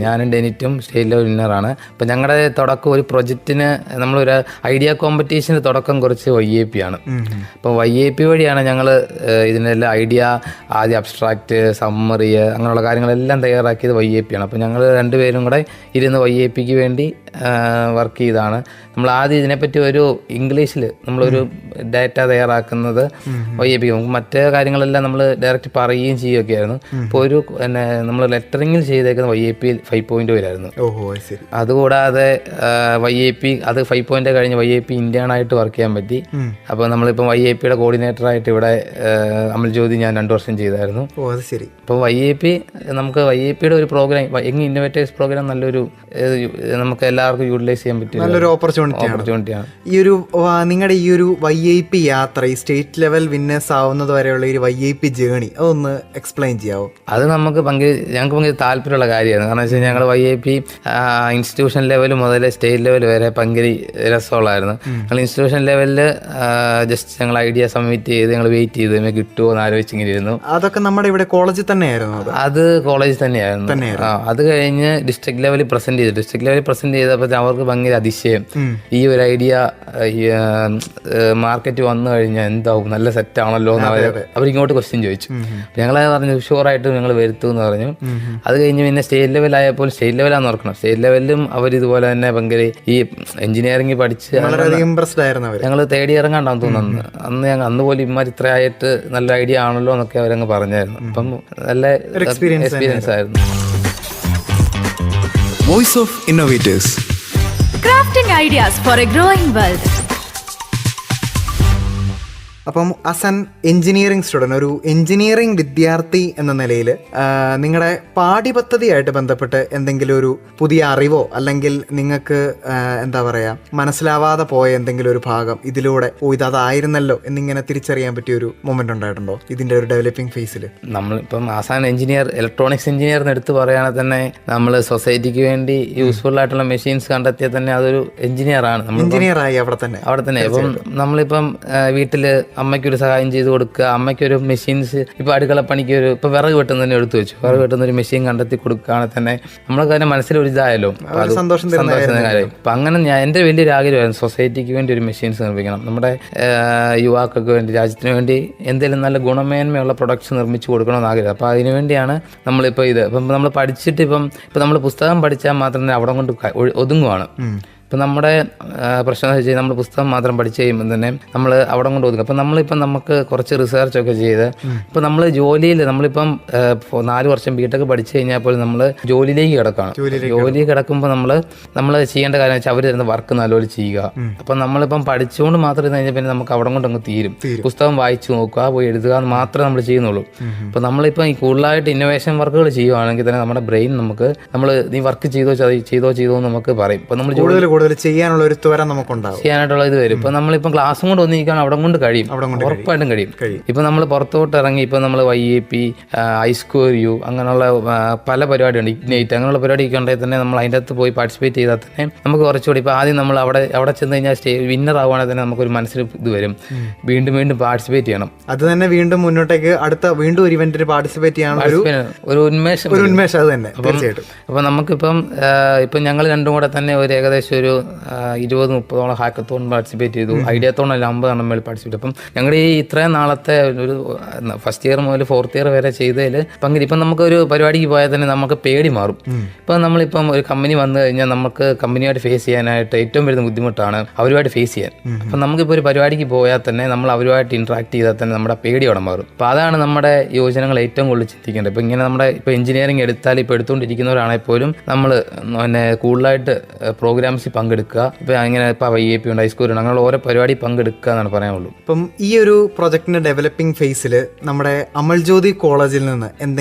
ഞാനും ഡെനിറ്റും സ്റ്റേറ്റ് ലെവൽ വിന്നറാണ്. അപ്പം ഞങ്ങളുടെ തുടക്കം ഒരു പ്രൊജക്റ്റിന് നമ്മളൊരു ഐഡിയ കോമ്പറ്റീഷന് തുടക്കം കുറച്ച് YIP ആണ്. അപ്പം YIP വഴിയാണ് ഞങ്ങൾ ഇതിനെല്ലാം ഐഡിയ, ആദ്യം അബ്സ്ട്രാക്റ്റ്, സമ്മറി, അങ്ങനെയുള്ള കാര്യങ്ങളെല്ലാം തയ്യാറാക്കിയത് YIP ആണ്. അപ്പം ഞങ്ങൾ രണ്ടുപേരും കൂടെ ഇരുന്ന് YIPക്ക് വേണ്ടി വർക്ക് ചെയ്താണ്. നമ്മൾ ആദ്യം ഇതിനെപ്പറ്റി ഒരു ഇംഗ്ലീഷിൽ നമ്മളൊരു ഡാറ്റ തയ്യാറാക്കുന്നത് YIP. മറ്റേ കാര്യങ്ങളെല്ലാം നമ്മൾ ഡയറക്റ്റ് പറയുകയും ചെയ്യുകയൊക്കെ ആയിരുന്നു. അപ്പോൾ ഒരു നമ്മൾ ലെറ്ററിങ്ങിൽ ചെയ്തേക്കുന്നത് YIP 5.0 അതുകൂടാതെ YIP അത് 5.0 കഴിഞ്ഞ് YIP ഇന്ത്യനായിട്ട് വർക്ക് ചെയ്യാൻ പറ്റി. അപ്പോൾ നമ്മളിപ്പം YIPയുടെ കോർഡിനേറ്ററായിട്ട് ഇവിടെ അമൽജ്യോതി ഞാൻ 2 വർഷം ചെയ്തായിരുന്നു. അപ്പോൾ നമുക്ക് YIPയുടെ ഒരു പ്രോഗ്രാം, യങ് ഇന്നോവേറ്റേഴ്സ് പ്രോഗ്രാം നല്ലൊരു നമുക്ക് എല്ലാവർക്കും യൂട്ടിലൈസ് ചെയ്യാൻ പറ്റിയ നല്ലൊരു ഓപ്പർച്യൂണിറ്റിയാണ്. ഈ ഒരു നിങ്ങളുടെ ഈ ഒരു YIP യാത്ര, ഈ സ്റ്റേറ്റ് ലെവൽ വിന്നേഴ്സ് ആവുന്നത് വരെയുള്ള ഈ YIP ജേണി അതൊന്ന് എക്സ്പ്ലെയിൻ ചെയ്യാവോ? അത് ഞങ്ങൾക്ക് ഭയങ്കര താല്പര്യമുള്ള കാര്യമാണ്. കാരണം വെച്ചാൽ ഞങ്ങൾ YIP ഇൻസ്റ്റിറ്റ്യൂഷൻ ലെവൽ മുതൽ സ്റ്റേറ്റ് ലെവൽ വരെ ഭയങ്കര രസമുള്ളായിരുന്നു. ഞങ്ങൾ ഇൻസ്റ്റിറ്റ്യൂഷൻ ലെവലിൽ ജസ്റ്റ് ഞങ്ങൾ ഐഡിയ സബ്മിറ്റ് ചെയ്ത് ഞങ്ങൾ വെയിറ്റ് ചെയ്ത് കിട്ടുമോ എന്ന് ആലോചിച്ചിങ്ങനെ ഇരുന്നു. അതൊക്കെ നമ്മുടെ ഇവിടെ കോളേജിൽ തന്നെയായിരുന്നു? അത് കോളേജിൽ തന്നെയായിരുന്നു. അത് കഴിഞ്ഞ് ഡിസ്ട്രിക്ട് ലെവലിൽ പ്രസന്റ് ചെയ്തപ്പോൾ അവർക്ക് ഭയങ്കര അതിശയം. ഈ ഒരു ഐഡിയ മാർക്കറ്റ് വന്നു കഴിഞ്ഞാൽ എന്താവും, നല്ല സെറ്റ് ആണല്ലോ എന്ന് അവരിങ്ങോട്ട് ക്വസ്റ്റ്യൻ ചോദിച്ചു. ഞങ്ങൾ പറഞ്ഞു ഷുവറായിട്ട് ഞങ്ങൾ വരുത്തും എന്ന് പറഞ്ഞു. അത് കഴിഞ്ഞ് പിന്നെ സ്റ്റേറ്റ് ലെവലായപ്പോൾ സ്റ്റേറ്റ് ലെവലാന്ന് ഓർക്കണം, സ്റ്റേറ്റ് ലെവലിലും അവരിതുപോലെ തന്നെ ഭയങ്കര ഈ എഞ്ചിനീയറിംഗ് പഠിച്ച് ഞങ്ങൾ തേടി ഇറങ്ങാണ്ടാന്ന് തോന്നുന്നു. അന്ന് പോലും ഇമാർ ഇത്രയായിട്ട് നല്ല ഐഡിയ ആണല്ലോ എന്നൊക്കെ അവരങ്ങ് പറഞ്ഞായിരുന്നു. അപ്പം നല്ല എക്സ്പീരിയൻസ് ആയിരുന്നു. Voice of innovators. Crafting ideas for a growing world. അപ്പം ആസ് ആൻ എഞ്ചിനീയറിംഗ് സ്റ്റുഡൻറ്, ഒരു എഞ്ചിനീയറിംഗ് വിദ്യാർത്ഥി എന്ന നിലയിൽ നിങ്ങളുടെ പാഠ്യപദ്ധതിയായിട്ട് ബന്ധപ്പെട്ട് എന്തെങ്കിലും ഒരു പുതിയ അറിവോ അല്ലെങ്കിൽ നിങ്ങൾക്ക് എന്താ പറയുക മനസ്സിലാവാതെ പോയ എന്തെങ്കിലും ഒരു ഭാഗം ഇതിലൂടെ ഇതായിരുന്നല്ലോ എന്നിങ്ങനെ തിരിച്ചറിയാൻ പറ്റിയൊരു മൊമെന്റ് ഉണ്ടായിട്ടുണ്ടോ ഇതിൻ്റെ ഒരു ഡെവലപ്പിംഗ് ഫേസിൽ? നമ്മളിപ്പം as an engineer, electronics engineer എന്ന് എടുത്ത് പറയുകയാണെങ്കിൽ തന്നെ നമ്മൾ സൊസൈറ്റിക്ക് വേണ്ടി യൂസ്ഫുൾ ആയിട്ടുള്ള മെഷീൻസ് കണ്ടെത്തിയാൽ തന്നെ അതൊരു എഞ്ചിനീയറാണ്. എഞ്ചിനീയറായി അവിടെ തന്നെ. ഇപ്പം നമ്മളിപ്പം വീട്ടിൽ അമ്മയ്ക്കൊരു സഹായം ചെയ്ത് കൊടുക്കുക, അമ്മയ്ക്കൊരു മെഷീൻസ് ഇപ്പോൾ അടുക്കളപ്പണിക്ക് ഇപ്പോൾ വിറക് വെട്ടുന്ന തന്നെ എടുത്തു വെച്ചു, വിറക് വെട്ടുന്ന ഒരു മെഷീൻ കണ്ടെത്തി കൊടുക്കുകയാണെങ്കിൽ തന്നെ നമ്മളൊക്കെ തന്നെ മനസ്സിലൊരു ഇതായാലോ, സന്തോഷം കാര്യം. അപ്പം അങ്ങനെ എൻ്റെ വലിയൊരു ആഗ്രഹമായിരുന്നു സൊസൈറ്റിക്ക് വേണ്ടി ഒരു മെഷീൻസ് നിർമ്മിക്കണം, നമ്മുടെ യുവാക്കൾക്ക് വേണ്ടി, രാജ്യത്തിന് വേണ്ടി എന്തെങ്കിലും നല്ല ഗുണമേന്മയുള്ള പ്രൊഡക്ട്സ് നിർമ്മിച്ചു കൊടുക്കണമെന്ന് ആഗ്രഹം. അപ്പോൾ അതിനു വേണ്ടിയാണ് നമ്മളിപ്പോൾ ഇപ്പം നമ്മൾ പഠിച്ചിട്ട് ഇപ്പം നമ്മൾ പുസ്തകം പഠിച്ചാൽ മാത്രമേ അവിടെ കൊണ്ട് ഒതുങ്ങുവാണ്. ഇപ്പം നമ്മുടെ പ്രശ്നം എന്ന് വെച്ചാൽ നമ്മൾ പുസ്തകം മാത്രം പഠിച്ചു കഴിയുമ്പോൾ തന്നെ നമ്മൾ അവിടെ കൊണ്ട് ഒതുക്കും. അപ്പം നമ്മളിപ്പം നമുക്ക് കുറച്ച് റിസർച്ചൊക്കെ ചെയ്ത് ഇപ്പം നമ്മൾ ജോലിയിൽ നമ്മളിപ്പം 4 വർഷം BTech പഠിച്ചു കഴിഞ്ഞാൽ പോലും നമ്മൾ ജോലിയിലേക്ക് കിടക്കുകയാണ്. ജോലി കിടക്കുമ്പോൾ നമ്മൾ ചെയ്യേണ്ട കാര്യം വെച്ചാൽ അവർ തരുന്ന വർക്ക് നല്ലപോലെ ചെയ്യുക. അപ്പം നമ്മളിപ്പം പഠിച്ചുകൊണ്ട് മാത്രം ഇരുന്ന് കഴിഞ്ഞാൽ പിന്നെ നമുക്ക് അവിടെ കൊണ്ട് അങ്ങ് തീരും. പുസ്തകം വായിച്ചു നോക്കുക, പോയി എഴുതുക എന്ന് മാത്രമേ നമ്മൾ ചെയ്യുന്നുള്ളൂ. അപ്പം നമ്മളിപ്പം ഈ കൂടുതലായിട്ട് ഇന്നോവേഷൻ വർക്കുകൾ ചെയ്യുകയാണെങ്കിൽ തന്നെ നമ്മുടെ ബ്രെയിൻ നീ വർക്ക് ചെയ്തോ എന്ന് നമുക്ക് പറയും. ഇപ്പം നമ്മൾ കൂടുതൽ ചെയ്യാനുള്ള ഒരു ത്വര നമുക്കുണ്ടാവും, ചെയ്യാനായിട്ടുള്ള ഇത് വരും. ഇപ്പം നമ്മളിപ്പം ക്ലാസ്സും കൊണ്ട് വന്നിരിക്കുകയാണ്, അവിടെ കൊണ്ട് കഴിയും, ഉറപ്പായിട്ടും കഴിയും. ഇപ്പം നമ്മൾ പുറത്തോട്ട് ഇറങ്ങി ഇപ്പം നമ്മൾ YIP, iSquare, അങ്ങനെയുള്ള പല പരിപാടിയുണ്ട്, ഇഗ്നൈറ്റ്, അങ്ങനെയുള്ള പരിപാടിയൊക്കെ ഉണ്ടെങ്കിൽ തന്നെ നമ്മൾ അതിൻ്റെ അകത്ത് പോയി പാർട്ടിസിപ്പേറ്റ് ചെയ്താൽ തന്നെ നമുക്ക് കുറച്ചുകൂടി ഇപ്പം ആദ്യം നമ്മൾ അവിടെ ചെന്ന് കഴിഞ്ഞാൽ വിന്നർ ആവുകയാണെങ്കിൽ തന്നെ നമുക്കൊരു മനസ്സിൽ ഇത് വരും, വീണ്ടും പാർട്ടിസിപ്പേറ്റ് ചെയ്യണം. അത് തന്നെ വീണ്ടും മുന്നോട്ടേക്ക് വീണ്ടും ഒരു ഇവന്റിൽ പാർട്ടിസിപ്പേറ്റ് ചെയ്യാൻ ഒരു ഉന്മേഷം അത് തന്നെ തീർച്ചയായിട്ടും. അപ്പം നമുക്കിപ്പം ഞങ്ങൾ രണ്ടും കൂടെ തന്നെ ഒരു ഏകദേശം ഒരു 20-30 ഹാക്കത്തോൺ പാർട്ടിസിപ്പേറ്റ് ചെയ്തു, ഐഡിയത്തോൺ 50 മേളിൽ പാർട്ടിസിപ്പേറ്റ്. അപ്പം ഞങ്ങളുടെ ഈ ഇത്രയും നാളത്തെ ഒരു ഫസ്റ്റ് ഇയർ മുതൽ 4th ഇയർ വരെ ചെയ്തതിൽ ഇപ്പം നമുക്കൊരു പരിപാടിക്ക് പോയാൽ തന്നെ നമുക്ക് പേടി മാറും. ഇപ്പം നമ്മളിപ്പം ഒരു കമ്പനി വന്നു കഴിഞ്ഞാൽ നമുക്ക് കമ്പനിയായിട്ട് ഫേസ് ചെയ്യാനായിട്ട് ഏറ്റവും വരുന്ന ബുദ്ധിമുട്ടാണ് അവരുമായിട്ട് ഫേസ് ചെയ്യാൻ. അപ്പം നമുക്കിപ്പോൾ ഒരു പരിപാടിക്ക് പോയാൽ തന്നെ നമ്മൾ അവരുമായിട്ട് ഇൻട്രാക്ട് ചെയ്താൽ തന്നെ നമ്മുടെ പേടി അവിടെ മാറും. അപ്പോൾ അതാണ് നമ്മുടെ യുവജനങ്ങൾ ഏറ്റവും കൂടുതൽ ചിന്തിക്കേണ്ടത്. ഇപ്പം ഇങ്ങനെ ഇപ്പോൾ എഞ്ചിനീയറിംഗ് എടുത്താൽ ഇപ്പോൾ എടുത്തുകൊണ്ടിരിക്കുന്നവരാണെങ്കിൽ പോലും നമ്മൾ കൂടുതലായിട്ട് പ്രോഗ്രാംസ് പങ്കെടുക്കുക. ഇപ്പം അങ്ങനെ ഇപ്പോൾ IAP ഉണ്ട്, ഹൈസ്കൂൾ ഉണ്ട്, അങ്ങനെ ഓരോ പരിപാടി പങ്കെടുക്കുക എന്നാണ് പറയാനുള്ളൂ. ഇപ്പം ഈ ഒരു പ്രൊജക്ടിന്റെ ഡെവലപ്പിംഗ് ഫേസിൽ നമ്മുടെ അമൽജ്യോതി കോളേജിൽ നിന്ന്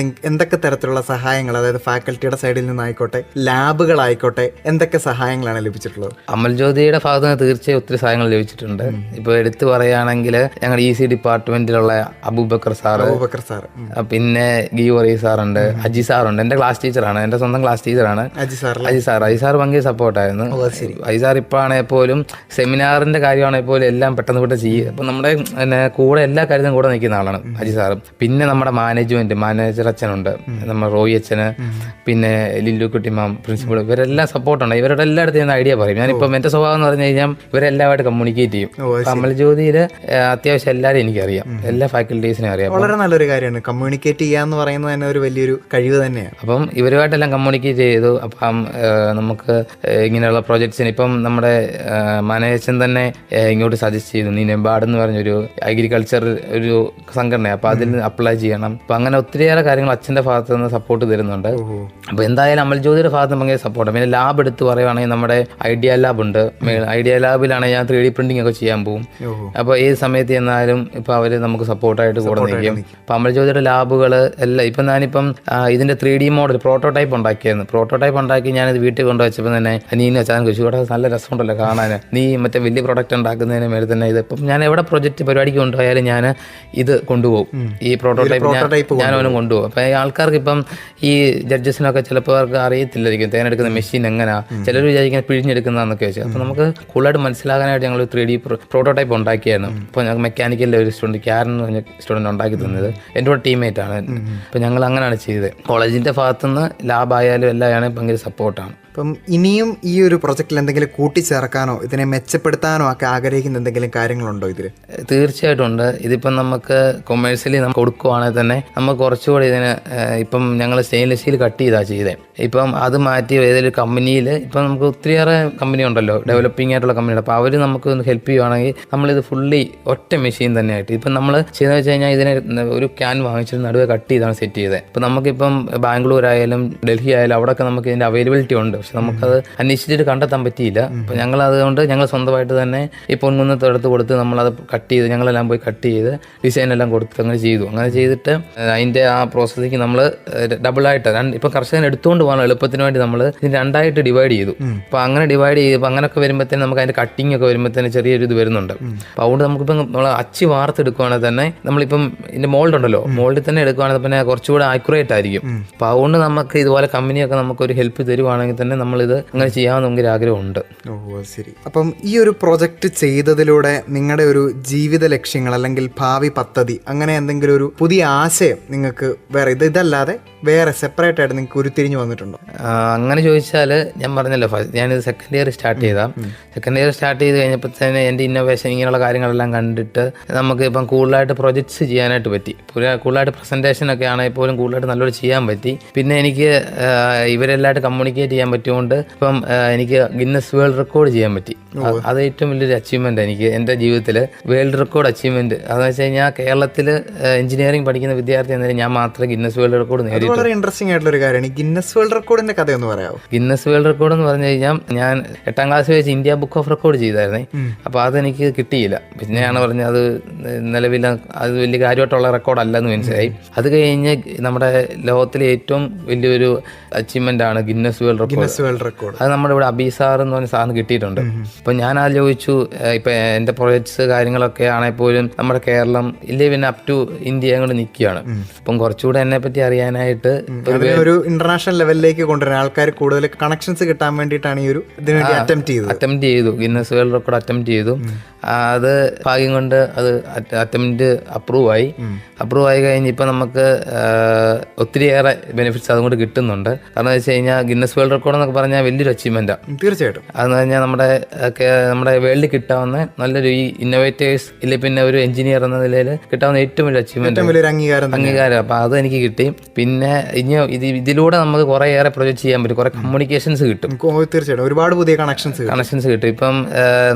എന്തൊക്കെ തരത്തിലുള്ള സഹായങ്ങൾ, അതായത് ഫാക്കൽറ്റിയുടെ സൈഡിൽ നിന്നായിക്കോട്ടെ ലാബുകളായിക്കോട്ടെ, എന്തൊക്കെ സഹായങ്ങളാണ് ലഭിച്ചിട്ടുള്ളത്? അമൽജ്യോതിയുടെ ഭാഗത്ത് നിന്ന് തീർച്ചയായും ഒത്തിരി സഹായങ്ങൾ ലഭിച്ചിട്ടുണ്ട്. ഇപ്പോൾ എടുത്തു പറയുകയാണെങ്കിൽ ഞങ്ങളുടെ EC ഡിപ്പാർട്ട്മെന്റിലുള്ള അബൂബക്കർ സാറ്, പിന്നെ ഗീവറി സാറുണ്ട്, അജി സാറുണ്ട്. എൻ്റെ ക്ലാസ് ടീച്ചറാണ്, എൻ്റെ സ്വന്തം ക്ലാസ് ടീച്ചറാണ് അജി സാർ ഭയങ്കര സപ്പോർട്ടായിരുന്നു. അജി സാർ ഇപ്പോഴാണെങ്കിൽ പോലും സെമിനാറിന്റെ കാര്യമാണെങ്കിൽ പോലും എല്ലാം പെട്ടെന്ന് പെട്ടെന്ന് ചെയ്യും. അപ്പം നമ്മുടെ കൂടെ എല്ലാ കാര്യത്തിനും കൂടെ നിൽക്കുന്ന ആളാണ് അജി സാറും. പിന്നെ നമ്മുടെ മാനേജർ അച്ഛനുണ്ട്, നമ്മുടെ റോയി അച്ഛന്, പിന്നെ ലില്ലുക്കുട്ടി മാം, പ്രിൻസിപ്പൾ, ഇവരെല്ലാം സപ്പോർട്ടുണ്ട്. ഇവരുടെ എല്ലായിടത്തും ഞാൻ ഐഡിയ പറയും. ഞാനിപ്പം എൻ്റെ സ്വഭാവം എന്ന് പറഞ്ഞു കഴിഞ്ഞാൽ ഇവരെല്ലാമായിട്ട് കമ്മ്യൂണിക്കേറ്റ് ചെയ്യും. അമൽജ്യോതിയിൽ അത്യാവശ്യം എല്ലാവരും എനിക്കറിയാം, എല്ലാ ഫാക്കൽറ്റീസിനും അറിയാം. വളരെ നല്ലൊരു കാര്യമാണ്. കമ്മ്യൂണിക്കേറ്റ് ചെയ്യാന്ന് പറയുന്നത് തന്നെ ഒരു വലിയൊരു കഴിവ് തന്നെയാണ്. അപ്പം ഇവരുമായിട്ടെല്ലാം കമ്മ്യൂണിക്കേറ്റ് ചെയ്തു. അപ്പം നമുക്ക് ഇങ്ങനെയുള്ള പ്രോജക്ട്സിന് ഇപ്പം നമ്മുടെ മാനേജൻ തന്നെ ഇങ്ങോട്ട് സജസ്റ്റ് ചെയ്തു, നീ നെബാഡ് എന്ന് പറഞ്ഞൊരു അഗ്രികൾച്ചർ ഒരു സംഘടന, അപ്പം അതിൽ അപ്ലൈ ചെയ്യണം. അപ്പം അങ്ങനെ ഒത്തിരിയേറെ കാര്യങ്ങൾ അച്ഛൻ്റെ ഭാഗത്ത് നിന്ന് സപ്പോർട്ട് തരുന്നുണ്ട്. അപ്പോൾ എന്തായാലും അമൽജ്യോതിയുടെ ഭാഗത്ത് നിന്ന് ഭയങ്കര സപ്പോർട്ട്. പിന്നെ ലാബ് എടുത്ത് പറയുവാണെങ്കിൽ നമ്മുടെ ഐഡിയ ലാബ് ഉണ്ട്. ഐഡിയ ലാബിലാണ് ഞാൻ 3D പ്രിന്റിംഗ് ഒക്കെ ചെയ്യാൻ പോകും. അപ്പോൾ ഏത് സമയത്ത് ചെന്നാലും ഇപ്പം അവർ നമുക്ക് സപ്പോർട്ടായിട്ട് കൂടെ നിൽക്കും. അപ്പം അമൽജ്യോതിയുടെ ലാബുകൾ എല്ലാം ഇപ്പം ഞാനിപ്പം ഇതിൻ്റെ 3D മോഡൽ പ്രോട്ടോടൈപ്പ് ഉണ്ടാക്കിയായിരുന്നു. പ്രോട്ടോടൈപ്പ് ഉണ്ടാക്കി ഞാനിത് വീട്ടിൽ കൊണ്ടുവച്ചപ്പോൾ തന്നെ നീന്ന് വെച്ചാൽ ചോദിച്ചു, നല്ല രസമുണ്ടല്ലോ കാണാൻ, നീ മറ്റേ വലിയ പ്രോഡക്റ്റ് ഉണ്ടാക്കുന്നതിന് മേലെ തന്നെ ഇത്. ഇപ്പം ഞാൻ എവിടെ പ്രൊജക്റ്റ് പരിപാടിക്ക് കൊണ്ടുപോയാലും ഞാൻ ഇത് കൊണ്ടുപോകും, ഈ പ്രോട്ടോടൈപ്പ് ഞാൻ അവനും കൊണ്ടുപോകും. അപ്പം ആൾക്കാർക്ക് ഇപ്പം ഈ ജഡ്ജസിനൊക്കെ ചിലപ്പോൾ അവർക്ക് അറിയത്തില്ലായിരിക്കും തേനെടുക്കുന്ന മെഷീൻ എങ്ങനെയാ, ചിലർ വിചാരിക്കുന്നത് പിഴിഞ്ഞെടുക്കുന്നതെന്നൊക്കെ വെച്ചാൽ. അപ്പം നമുക്ക് കൂടുതലായിട്ട് മനസ്സിലാകാനായിട്ട് ഞങ്ങൾ 3D പ്രോട്ടോടൈപ്പ് ഉണ്ടാക്കിയായിരുന്നു. അപ്പോൾ ഞങ്ങൾ മെക്കാനിക്കലിൻ്റെ ഒരു സ്റ്റുഡൻറ്റ് ക്യാരൻ എന്ന് പറഞ്ഞ സ്റ്റുഡൻറ്റ് ഉണ്ടാക്കി തന്നത് എൻ്റെ കൂടെ ടീമേറ്റ് ആണ്. അപ്പം ഞങ്ങൾ അങ്ങനെയാണ് ചെയ്തത്. കോളേജിൻ്റെ ഭാഗത്തുനിന്ന് ലാബായാലും എല്ലാം ഭയങ്കര സപ്പോർട്ടാണ്. അപ്പം ഇനിയും ഈ ഒരു പ്രൊജക്റ്റിൽ എന്തെങ്കിലും കൂട്ടിച്ചേർക്കാനോ ഇതിനെ മെച്ചപ്പെടുത്താനോ ഒക്കെ ആഗ്രഹിക്കുന്ന എന്തെങ്കിലും കാര്യങ്ങളുണ്ടോ ഇതിൽ? തീർച്ചയായിട്ടും ഉണ്ട്. ഇതിപ്പം നമുക്ക് കൊമേഴ്സ്യലി നമുക്ക് കൊടുക്കുവാണെങ്കിൽ തന്നെ നമുക്ക് കുറച്ചുകൂടി ഇതിന് ഇപ്പം ഞങ്ങൾ സ്റ്റെയിൻലെസ് സ്റ്റീൽ കട്ട് ചെയ്താണ് ചെയ്തത്. ഇപ്പം അത് മാറ്റി ഏതൊരു കമ്പനിയിൽ ഇപ്പം നമുക്ക് ഒത്തിരിയേറെ കമ്പനി ഉണ്ടല്ലോ, ഡെവലപ്പിംഗ് ആയിട്ടുള്ള കമ്പനികൾ. അപ്പോൾ അവർ നമുക്ക് ഒന്ന് ഹെൽപ്പ് ചെയ്യുവാണെങ്കിൽ നമ്മളിത് ഫുള്ളി ഒറ്റ മെഷീൻ തന്നെയായിട്ട് ഇപ്പം നമ്മൾ ചെയ്തെന്ന് വെച്ച് കഴിഞ്ഞാൽ ഇതിനെ ഒരു ക്യാൻ വാങ്ങിച്ചിട്ട് നടുവെ കട്ട് ചെയ്താണ് സെറ്റ് ചെയ്തത്. ഇപ്പം നമുക്കിപ്പം ബാംഗ്ലൂർ ആയാലും ഡൽഹി ആയാലും അവിടെയൊക്കെ നമുക്ക് ഇതിൻ്റെ അവൈലബിലിറ്റി ഉണ്ട്. പക്ഷെ നമുക്കത് അന്വേഷിച്ചിട്ട് കണ്ടെത്താൻ പറ്റിയില്ല. അപ്പം ഞങ്ങൾ അതുകൊണ്ട് ഞങ്ങൾ സ്വന്തമായിട്ട് തന്നെ ഈ പൊൻകുന്നത്ത് എടുത്ത് കൊടുത്ത് നമ്മളത് കട്ട് ചെയ്ത് ഞങ്ങളെല്ലാം പോയി കട്ട് ചെയ്ത് ഡിസൈനെല്ലാം കൊടുത്ത് അങ്ങനെ ചെയ്തു. അങ്ങനെ ചെയ്തിട്ട് അതിൻ്റെ ആ പ്രോസസ്സിലേക്ക് നമ്മൾ ഡബിളായിട്ട് ഇപ്പം കർഷകൻ എടുത്തുകൊണ്ട് പോകാൻ എളുപ്പത്തിന് വേണ്ടി നമ്മൾ ഇതിന് രണ്ടായിട്ട് ഡിവൈഡ് ചെയ്തു. അപ്പോൾ അങ്ങനെ ഡിവൈഡ് ചെയ്തപ്പോൾ അങ്ങനെയൊക്കെ വരുമ്പോഴത്തേന് നമുക്ക് അതിൻ്റെ കട്ടിങ് ഒക്കെ വരുമ്പോഴത്തേന് ചെറിയൊരു ഇത് വരുന്നുണ്ട്. അപ്പോൾ അതുകൊണ്ട് നമുക്കിപ്പം നമ്മൾ അച്ചി വാർത്തെടുക്കുകയാണെങ്കിൽ തന്നെ നമ്മളിപ്പം ഇതിൻ്റെ മോൾഡ് ഉണ്ടല്ലോ, മോൾഡിൽ തന്നെ എടുക്കുകയാണെങ്കിൽ പിന്നെ കുറച്ചുകൂടെ ആക്യുറേറ്റ് ആയിരിക്കും. അപ്പോൾ അതുകൊണ്ട് നമുക്ക് ഇതുപോലെ കമ്പനിയൊക്കെ നമുക്കൊരു ഹെൽപ്പ് തരുവാണെങ്കിൽ തന്നെ നമ്മളിത് അങ്ങനെ ചെയ്യാമെന്ന് നമുക്കൊരു ആഗ്രഹമുണ്ട്. ശരി. അപ്പം ഈ ഒരു പ്രൊജക്റ്റ് ചെയ്തതിലൂടെ നിങ്ങളുടെ ഒരു ജീവിത ലക്ഷ്യങ്ങൾ അല്ലെങ്കിൽ ഭാവി പദ്ധതി അങ്ങനെ എന്തെങ്കിലും ഒരു പുതിയ ആശയം നിങ്ങൾക്ക് വേറെ ഇതല്ലാതെ വേറെ സെപ്പറേറ്റ് ആയിട്ട് നിങ്ങൾക്ക് ഉരുത്തിരിഞ്ഞു വന്നിട്ടുണ്ടോ? അങ്ങനെ ചോദിച്ചാൽ ഞാൻ പറഞ്ഞല്ലോ, ഞാനിത് സെക്കൻഡ് ഇയർ സ്റ്റാർട്ട് ചെയ്ത് കഴിഞ്ഞപ്പോൾ തന്നെ എൻ്റെ ഇന്നോവേഷൻ ഇങ്ങനെയുള്ള കാര്യങ്ങളെല്ലാം കണ്ടിട്ട് നമുക്ക് ഇപ്പം കൂടുതലായിട്ട് പ്രൊജക്ട്സ് ചെയ്യാനായിട്ട് പറ്റി. കൂടുതലായിട്ട് പ്രസൻറ്റേഷനൊക്കെ ആണെങ്കിൽ പോലും കൂടുതലായിട്ട് നല്ലോണം ചെയ്യാൻ പറ്റി. പിന്നെ എനിക്ക് ഇവരെല്ലായിട്ട് കമ്മ്യൂണിക്കേറ്റ് ചെയ്യാൻ പറ്റുകൊണ്ട് ഇപ്പം എനിക്ക് ഗിന്നസ് വേൾഡ് റെക്കോർഡ് ചെയ്യാൻ പറ്റി. അത് ഏറ്റവും വലിയൊരു അച്ചീവ്മെൻ്റ് എനിക്ക് എൻ്റെ ജീവിതത്തിൽ, വേൾഡ് റെക്കോർഡ് അച്ചീവ്മെൻറ്റ്. അതെന്ന് വെച്ച് കഴിഞ്ഞാൽ കേരളത്തിൽ എഞ്ചിനീയറിംഗ് പഠിക്കുന്ന വിദ്യാർത്ഥി എന്നതിൽ ഞാൻ മാത്രമേ ഗിന്നസ് വേൾഡ് റെക്കോർഡ് നേടി. വളരെ ഇൻട്രസ്റ്റിംഗ് ആയിട്ടുള്ള ഒരു കാര്യമാണ്. ഗിന്നസ് വേൾഡ് റെക്കോർഡിന്റെ കഥ ഒന്ന് പറയാമോ? ഗിന്നസ് വേൾഡ് റെക്കോർഡ് എന്ന് പറഞ്ഞു കഴിഞ്ഞാൽ ഞാൻ 8ാം ക്ലാസ് വെച്ച് ഇന്ത്യ ബുക്ക് ഓഫ് റെക്കോർഡ് ചെയ്തായിരുന്നേ. അപ്പോൾ അതെനിക്ക് കിട്ടിയില്ല. പിന്നെയാണ് പറഞ്ഞത് അത് നിലവിൽ അത് വലിയ കാര്യമായിട്ടുള്ള റെക്കോർഡല്ലെന്ന് മനസ്സിലായി. അത് കഴിഞ്ഞ് നമ്മുടെ ലോകത്തിലെ ഏറ്റവും വലിയൊരു അച്ചീവ്മെൻ്റ് ആണ് ഗിന്നസ് വേൾഡ് റെക്കോർഡ്. അത് നമ്മുടെ ഇവിടെ അബീസാർ എന്ന് പറഞ്ഞ സാറിന് കിട്ടിയിട്ടുണ്ട്. അപ്പം ഞാൻ ആലോചിച്ചു, ഇപ്പം എൻ്റെ പ്രൊജക്ട്സ് കാര്യങ്ങളൊക്കെ ആണെങ്കിൽ പോലും നമ്മുടെ കേരളം ഇല്ലേ പിന്നെ അപ് ടു ഇന്ത്യ കൊണ്ട് നിൽക്കുകയാണ്. അപ്പം കുറച്ചുകൂടെ എന്നെ പറ്റി അറിയാനായിട്ട് ഒരു ഇന്റർനാഷണൽ ലെവലിലേക്ക് കൊണ്ടുവരാൻ ആൾക്കാർ കൂടുതൽ കണക്ഷൻസ് കിട്ടാൻ വേണ്ടിയിട്ടാണ് ഈ ഒരു അറ്റംപ്റ്റ് ചെയ്തു. ഗിന്നസ് വേൾഡ് റെക്കോർഡ് അറ്റംപ്റ്റ് ചെയ്തു. അത് ഭാഗ്യം കൊണ്ട് അത് അറ്റംപ്റ്റ് അപ്രൂവ് ആയി കഴിഞ്ഞ് ഇപ്പം നമുക്ക് ഒത്തിരിയേറെ ബെനിഫിറ്റ്സ് അതുകൊണ്ട് കിട്ടുന്നുണ്ട്. കാരണം വെച്ച് കഴിഞ്ഞാൽ ഗിന്നസ് വേൾഡ് റെക്കോർഡ് എന്നൊക്കെ പറഞ്ഞാൽ വലിയൊരു അച്ചീവ്മെൻറ്റാണ്. തീർച്ചയായിട്ടും. അതെന്ന് പറഞ്ഞാൽ നമ്മുടെ വേൾഡിൽ കിട്ടാവുന്ന നല്ലൊരു ഈ ഇന്നോവേറ്റേഴ്സ് ഇല്ലെങ്കിൽ പിന്നെ ഒരു എഞ്ചിനീയർ എന്ന നിലയിൽ കിട്ടാവുന്ന ഏറ്റവും വലിയ അച്ചീവ്മെൻറ്റ്, അംഗീകാരം. അപ്പോൾ അത് എനിക്ക് കിട്ടി. പിന്നെ പിന്നെ ഇനി ഇതിലൂടെ നമുക്ക് കുറേയേറെ പ്രൊജക്റ്റ് ചെയ്യാൻ പറ്റും, കുറേ കമ്മ്യൂണിക്കേഷൻസ് കിട്ടും. തീർച്ചയായിട്ടും ഒരുപാട് പുതിയ കണക്ഷൻസ് കിട്ടും. ഇപ്പം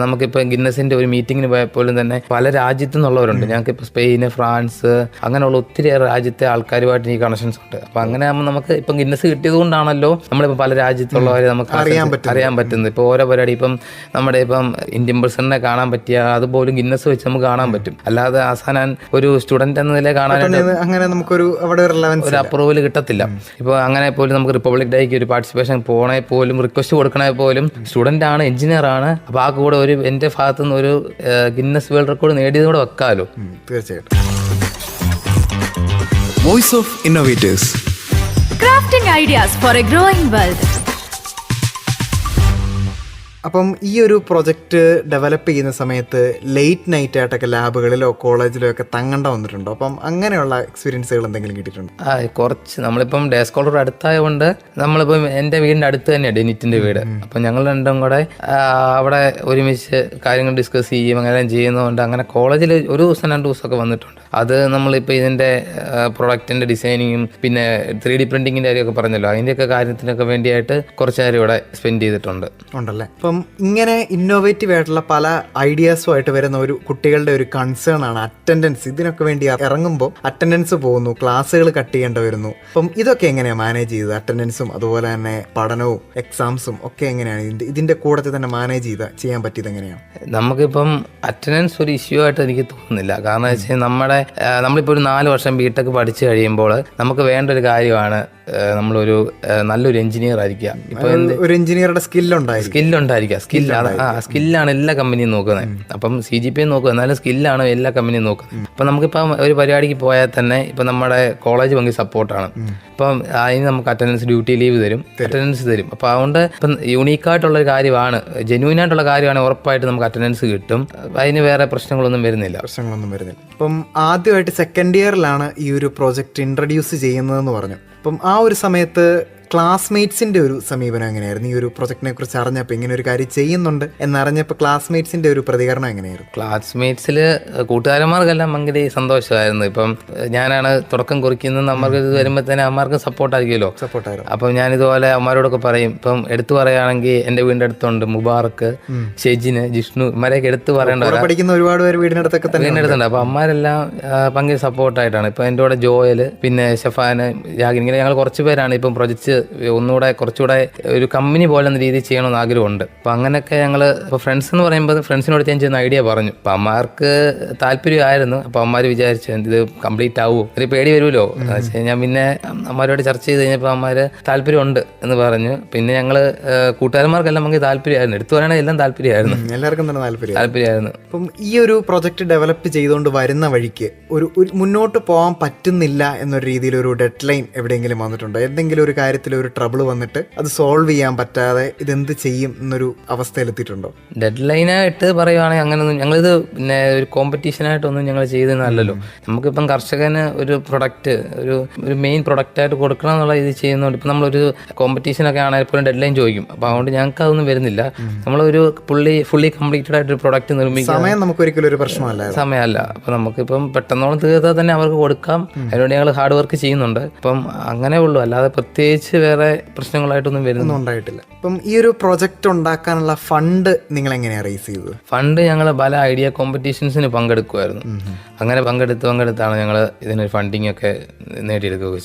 നമുക്കിപ്പോൾ ഗിന്നസിന്റെ ഒരു മീറ്റിങ്ങിന് പോയപ്പോഴും തന്നെ പല രാജ്യത്തു നിന്നുള്ളവരുണ്ട്. ഞങ്ങൾക്ക് ഇപ്പോൾ സ്പെയിന്, ഫ്രാൻസ് അങ്ങനെയുള്ള ഒത്തിരിയേറെ രാജ്യത്തെ ആൾക്കാരുമായിട്ട് ഈ കണക്ഷൻസ് ഉണ്ട്. അപ്പം അങ്ങനെ ആകുമ്പോൾ നമുക്ക് ഇപ്പം ഗിന്നസ് കിട്ടിയത് കൊണ്ടാണല്ലോ നമ്മളിപ്പോൾ പല രാജ്യത്തുള്ളവരെ നമുക്ക് അറിയാൻ പറ്റുന്നത്. ഇപ്പോൾ ഓരോ പരിപാടി ഇപ്പം നമ്മുടെ ഇപ്പം ഇന്ത്യൻ പേഴ്സണിനെ കാണാൻ പറ്റിയ അതുപോലും ഗിന്നസ് വെച്ച് നമുക്ക് കാണാൻ പറ്റും. അല്ലാതെ അവസാനം ഒരു സ്റ്റുഡന്റ് എന്ന നിലയിൽ കാണാനായിട്ട് അങ്ങനെ നമുക്കൊരു ഒരു അപ്രൂവൽ കിട്ടത്തില്ല. ഇപ്പോൾ അങ്ങനെ പോലും നമുക്ക് റിപ്പബ്ലിക് ഡേക്ക് ഒരു പാർട്ടിസിപ്പേഷൻ പോണേ പോലും റിക്വസ്റ്റ് കൊടുക്കണേ പോലും സ്റ്റുഡൻ്റ് ആണ്, എഞ്ചിനീയർ ആണ്. അപ്പോൾ ആ കൂടെ ഒരു എൻ്റെ ഭാഗത്തു നിന്ന് ഒരു ഗിന്നസ് വേൾഡ് റെക്കോർഡ് നേടിയത് കൂടെ വെക്കാമല്ലോ. തീർച്ചയായിട്ടും. Voice of innovators. Crafting ideas for a growing world. അപ്പം ഈ ഒരു പ്രൊജക്റ്റ് ഡെവലപ്പ് ചെയ്യുന്ന സമയത്ത് ലേറ്റ് നൈറ്റ് ആയിട്ടൊക്കെ ലാബുകളിലോ കോളേജിലോ ഒക്കെ തങ്ങണ്ട വന്നിട്ടുണ്ടോ? അപ്പം അങ്ങനെയുള്ള എക്സ്പീരിയൻസുകൾ എന്തെങ്കിലും കിട്ടിയിട്ടുണ്ടോ? കുറച്ച് നമ്മളിപ്പം ഡേ സ്കോളർ അടുത്തായതുകൊണ്ട് നമ്മളിപ്പം എൻ്റെ വീടിൻ്റെ അടുത്ത് തന്നെയാണ് ഡെനിറ്റിൻ്റെ വീട്. അപ്പം ഞങ്ങൾ രണ്ടും കൂടെ അവിടെ ഒരുമിച്ച് കാര്യങ്ങൾ ഡിസ്കസ് ചെയ്യും, അങ്ങനെ ചെയ്യുന്നതുകൊണ്ട് അങ്ങനെ കോളേജിൽ ഒരു ദിവസം 2 ദിവസമൊക്കെ വന്നിട്ടുണ്ട്. അത് നമ്മളിപ്പോൾ ഇതിൻ്റെ പ്രൊഡക്റ്റിൻ്റെ ഡിസൈനിങ്ങും പിന്നെ 3D പ്രിൻറ്റിങ്ങിൻ്റെ കാര്യമൊക്കെ പറഞ്ഞല്ലോ, അതിൻ്റെയൊക്കെ കാര്യത്തിനൊക്കെ വേണ്ടിയായിട്ട് കുറച്ച് നേരം ഇവിടെ സ്പെൻഡ് ചെയ്തിട്ടുണ്ട്. ഉണ്ടല്ലേ. അപ്പം ഇങ്ങനെ ഇന്നോവേറ്റീവ് ആയിട്ടുള്ള പല ഐഡിയാസുമായിട്ട് വരുന്ന ഒരു കുട്ടികളുടെ ഒരു കൺസേൺ ആണ് അറ്റൻഡൻസ്. ഇതിനൊക്കെ വേണ്ടി ഇറങ്ങുമ്പോൾ അറ്റൻഡൻസ് പോകുന്നു, ക്ലാസ്സുകൾ കട്ട് ചെയ്യേണ്ടി വരുന്നു. അപ്പം ഇതൊക്കെ എങ്ങനെയാണ് മാനേജ് ചെയ്തത്? അറ്റൻഡൻസും അതുപോലെ തന്നെ പഠനവും എക്സാംസും ഒക്കെ എങ്ങനെയാണ് ഇതിൻ്റെ കൂടത്തിൽ തന്നെ മാനേജ് ചെയ്യാൻ പറ്റിയത് എങ്ങനെയാണ്? നമുക്കിപ്പം അറ്റൻഡൻസ് ഒരു ഇഷ്യൂ ആയിട്ട് എനിക്ക് തോന്നുന്നില്ല. കാരണം വെച്ചാൽ നമ്മളിപ്പോൾ ഒരു 4 വർഷം ബിടെക് പഠിച്ചു കഴിയുമ്പോൾ നമുക്ക് വേണ്ട ഒരു കാര്യമാണ് നമ്മളൊരു നല്ലൊരു എഞ്ചിനീയർ ആയിരിക്കുക. ഇപ്പൊ ഒരു എഞ്ചിനീയറുടെ സ്കില്ലുണ്ടായിരിക്കുക. സ്കില്ലാണ് എല്ലാ കമ്പനിയും നോക്കുന്നത്. അപ്പം CGPA നോക്കുക, എന്നാലും സ്കില്ലാണ് എല്ലാ കമ്പനിയും നോക്കുന്നത്. അപ്പം നമുക്കിപ്പം ഒരു പരിപാടിക്ക് പോയാൽ തന്നെ ഇപ്പം നമ്മുടെ കോളേജ് ഭയങ്കര സപ്പോർട്ടാണ്. അപ്പം അതിന് നമുക്ക് അറ്റൻഡൻസ് ഡ്യൂട്ടി ലീവ് തരും, അറ്റൻഡൻസ് തരും. അപ്പം അതുകൊണ്ട് ഇപ്പം യൂണീക്കായിട്ടുള്ളൊരു കാര്യമാണ്, ജെന്യൂനായിട്ടുള്ള കാര്യമാണ്, ഉറപ്പായിട്ട് നമുക്ക് അറ്റൻഡൻസ് കിട്ടും. അതിന് വേറെ പ്രശ്നങ്ങളൊന്നും വരുന്നില്ല. അപ്പം ആദ്യമായിട്ട് സെക്കൻഡ് ഇയറിലാണ് ഈ ഒരു പ്രോജക്റ്റ് ഇൻട്രൊഡ്യൂസ് ചെയ്യുന്നതെന്ന് പറഞ്ഞു. അപ്പം ആ ഒരു സമയത്ത് ക്ലാസ്മേറ്റ്സിൻ്റെ ഒരു സമീപനം എങ്ങനെയായിരുന്നു? ഈ ഒരു പ്രൊജക്റ്റിനെ കുറിച്ച് അറിഞ്ഞപ്പോൾ ഇങ്ങനെ ഒരു കാര്യം ചെയ്യുന്നുണ്ട് എന്നറിഞ്ഞപ്പോൾ ക്ലാസ്മേറ്റ്സിൻ്റെ ഒരു പ്രതികരണം എങ്ങനെയായിരുന്നു? ക്ലാസ്മേറ്റ്സിൽ കൂട്ടുകാരന്മാർക്കെല്ലാം ഭയങ്കര സന്തോഷമായിരുന്നു. ഇപ്പം ഞാനാണ് തുടക്കം കുറിക്കുന്നത്, നമ്മൾക്ക് ഇത് വരുമ്പോൾ തന്നെ അമ്മമാർക്ക് സപ്പോർട്ടായിരിക്കുമല്ലോ. അപ്പം ഞാനിതുപോലെ അമ്മമാരോടൊക്കെ പറയും. ഇപ്പം എടുത്തു പറയുകയാണെങ്കിൽ എൻ്റെ വീടിൻ്റെ അടുത്തുണ്ട് മുബാറക്ക്, ഷെജിന്, ജിഷ്ണു, ഇവരെയൊക്കെ എടുത്ത് പറയേണ്ട പഠിക്കുന്ന ഒരുപാട് പേര് വീടിനടുത്തുണ്ട്. അപ്പം അമ്മമാരെല്ലാം ഭയങ്കര സപ്പോർട്ടായിട്ടാണ്. ഇപ്പം എൻ്റെ കൂടെ ജോയൽ, പിന്നെ ഷഫാന്, ജാഗിൻ, ഇങ്ങനെ ഞങ്ങൾ കുറച്ച് പേരാണ് ഇപ്പം പ്രൊജക്റ്റ് ഒന്നുകൂടെ കുറച്ചുകൂടെ ഒരു കമ്പനി പോലെ എന്ന രീതിയിൽ ചെയ്യണമെന്ന് ആഗ്രഹമുണ്ട്. അപ്പം അങ്ങനെയൊക്കെ ഞങ്ങൾ ഇപ്പോൾ ഫ്രണ്ട്സ് എന്ന് പറയുമ്പോൾ ഫ്രണ്ട്സിനോട് ഞാൻ ചെയ്യുന്ന ഐഡിയ പറഞ്ഞു. അപ്പം അമ്മമാർക്ക് താല്പര്യമായിരുന്നു. അപ്പം അമ്മമാർ വിചാരിച്ചു ഇത് കംപ്ലീറ്റ് ആവുമോ, ഒരു പേടി വരുമല്ലോ. ഞാൻ പിന്നെ അമ്മമാരോട് ചർച്ച ചെയ്ത് കഴിഞ്ഞപ്പോൾ അമ്മമാർ താല്പര്യമുണ്ട് എന്ന് പറഞ്ഞു. പിന്നെ ഞങ്ങൾ കൂട്ടുകാരന്മാർക്കെല്ലാം നമുക്ക് താല്പര്യമായിരുന്നു, എടുത്തു പറയണത് എല്ലാം താല്പര്യമായിരുന്നു, എല്ലാവർക്കും തന്നെ താല്പര്യമായിരുന്നു. അപ്പം ഈ ഒരു പ്രൊജക്ട് ഡെവലപ്പ് ചെയ്തുകൊണ്ട് വരുന്ന വഴിക്ക് ഒരു മുന്നോട്ട് പോകാൻ പറ്റുന്നില്ല എന്നൊരു രീതിയിൽ ഒരു ഡെഡ് ലൈൻ എവിടെയെങ്കിലും വന്നിട്ടുണ്ടോ? എന്തെങ്കിലും ഒരു കാര്യത്തിൽ ഒരു ട്രബിൾ വന്നിട്ട് അത് സോൾവ് ചെയ്യാൻ പറ്റാതെ ഇതെന്ത് ചെയ്യും എന്നൊരു അവസ്ഥയിലെത്തിയിട്ടുണ്ടോ? ഡെഡ് ലൈനായിട്ട് പറയുവാണെങ്കിൽ അങ്ങനെയൊന്നും ഞങ്ങളിത് പിന്നെ ഒരു കോമ്പറ്റീഷനായിട്ടൊന്നും ഞങ്ങൾ ചെയ്തതല്ലോ. നമുക്കിപ്പം കർഷകന് ഒരു പ്രൊഡക്റ്റ് ഒരു മെയിൻ പ്രൊഡക്റ്റായിട്ട് കൊടുക്കണം എന്നുള്ള ഇത് ചെയ്യുന്നതുകൊണ്ട് ഇപ്പം നമ്മളൊരു കോമ്പറ്റീഷനൊക്കെ ആണെങ്കിൽ പോലും ഡെഡ് ലൈൻ ചോദിക്കും. അപ്പോൾ അതുകൊണ്ട് ഞങ്ങൾക്ക് അതൊന്നും വരുന്നില്ല. നമ്മളൊരു ഫുള്ളി കംപ്ലീറ്റഡ് ആയിട്ടൊരു പ്രൊഡക്റ്റ് നിർമ്മിക്കുക സമയം നമുക്ക് ഒരിക്കലും ഒരു പ്രശ്നമല്ല. അപ്പം നമുക്കിപ്പം പെട്ടെന്നോളം തീർത്താൽ തന്നെ അവർക്ക് കൊടുക്കാം. അതിനുവേണ്ടി ഞങ്ങൾ ഹാർഡ് വർക്ക് ചെയ്യുന്നുണ്ട്. അപ്പം അങ്ങനെ ഉള്ളൂ, അല്ലാതെ പ്രത്യേകിച്ച് വേറെ പ്രശ്നങ്ങളായിട്ടൊന്നും വരുന്നുണ്ടായിട്ടില്ല. അപ്പം ഈ ഒരു പ്രൊജക്ട് ഉണ്ടാക്കാനുള്ള ഫണ്ട് നിങ്ങൾ എങ്ങനെയാണ് റേസ് ചെയ്തത്? ഫണ്ട് ഞങ്ങൾ പല ഐഡിയ കോമ്പറ്റീഷൻസിന് പങ്കെടുക്കുമായിരുന്നു. അങ്ങനെ പങ്കെടുത്താണ് ഞങ്ങൾ ഇതിനൊരു ഫണ്ടിങ് ഒക്കെ നേടിയെടുക്കുകയൊക്കെ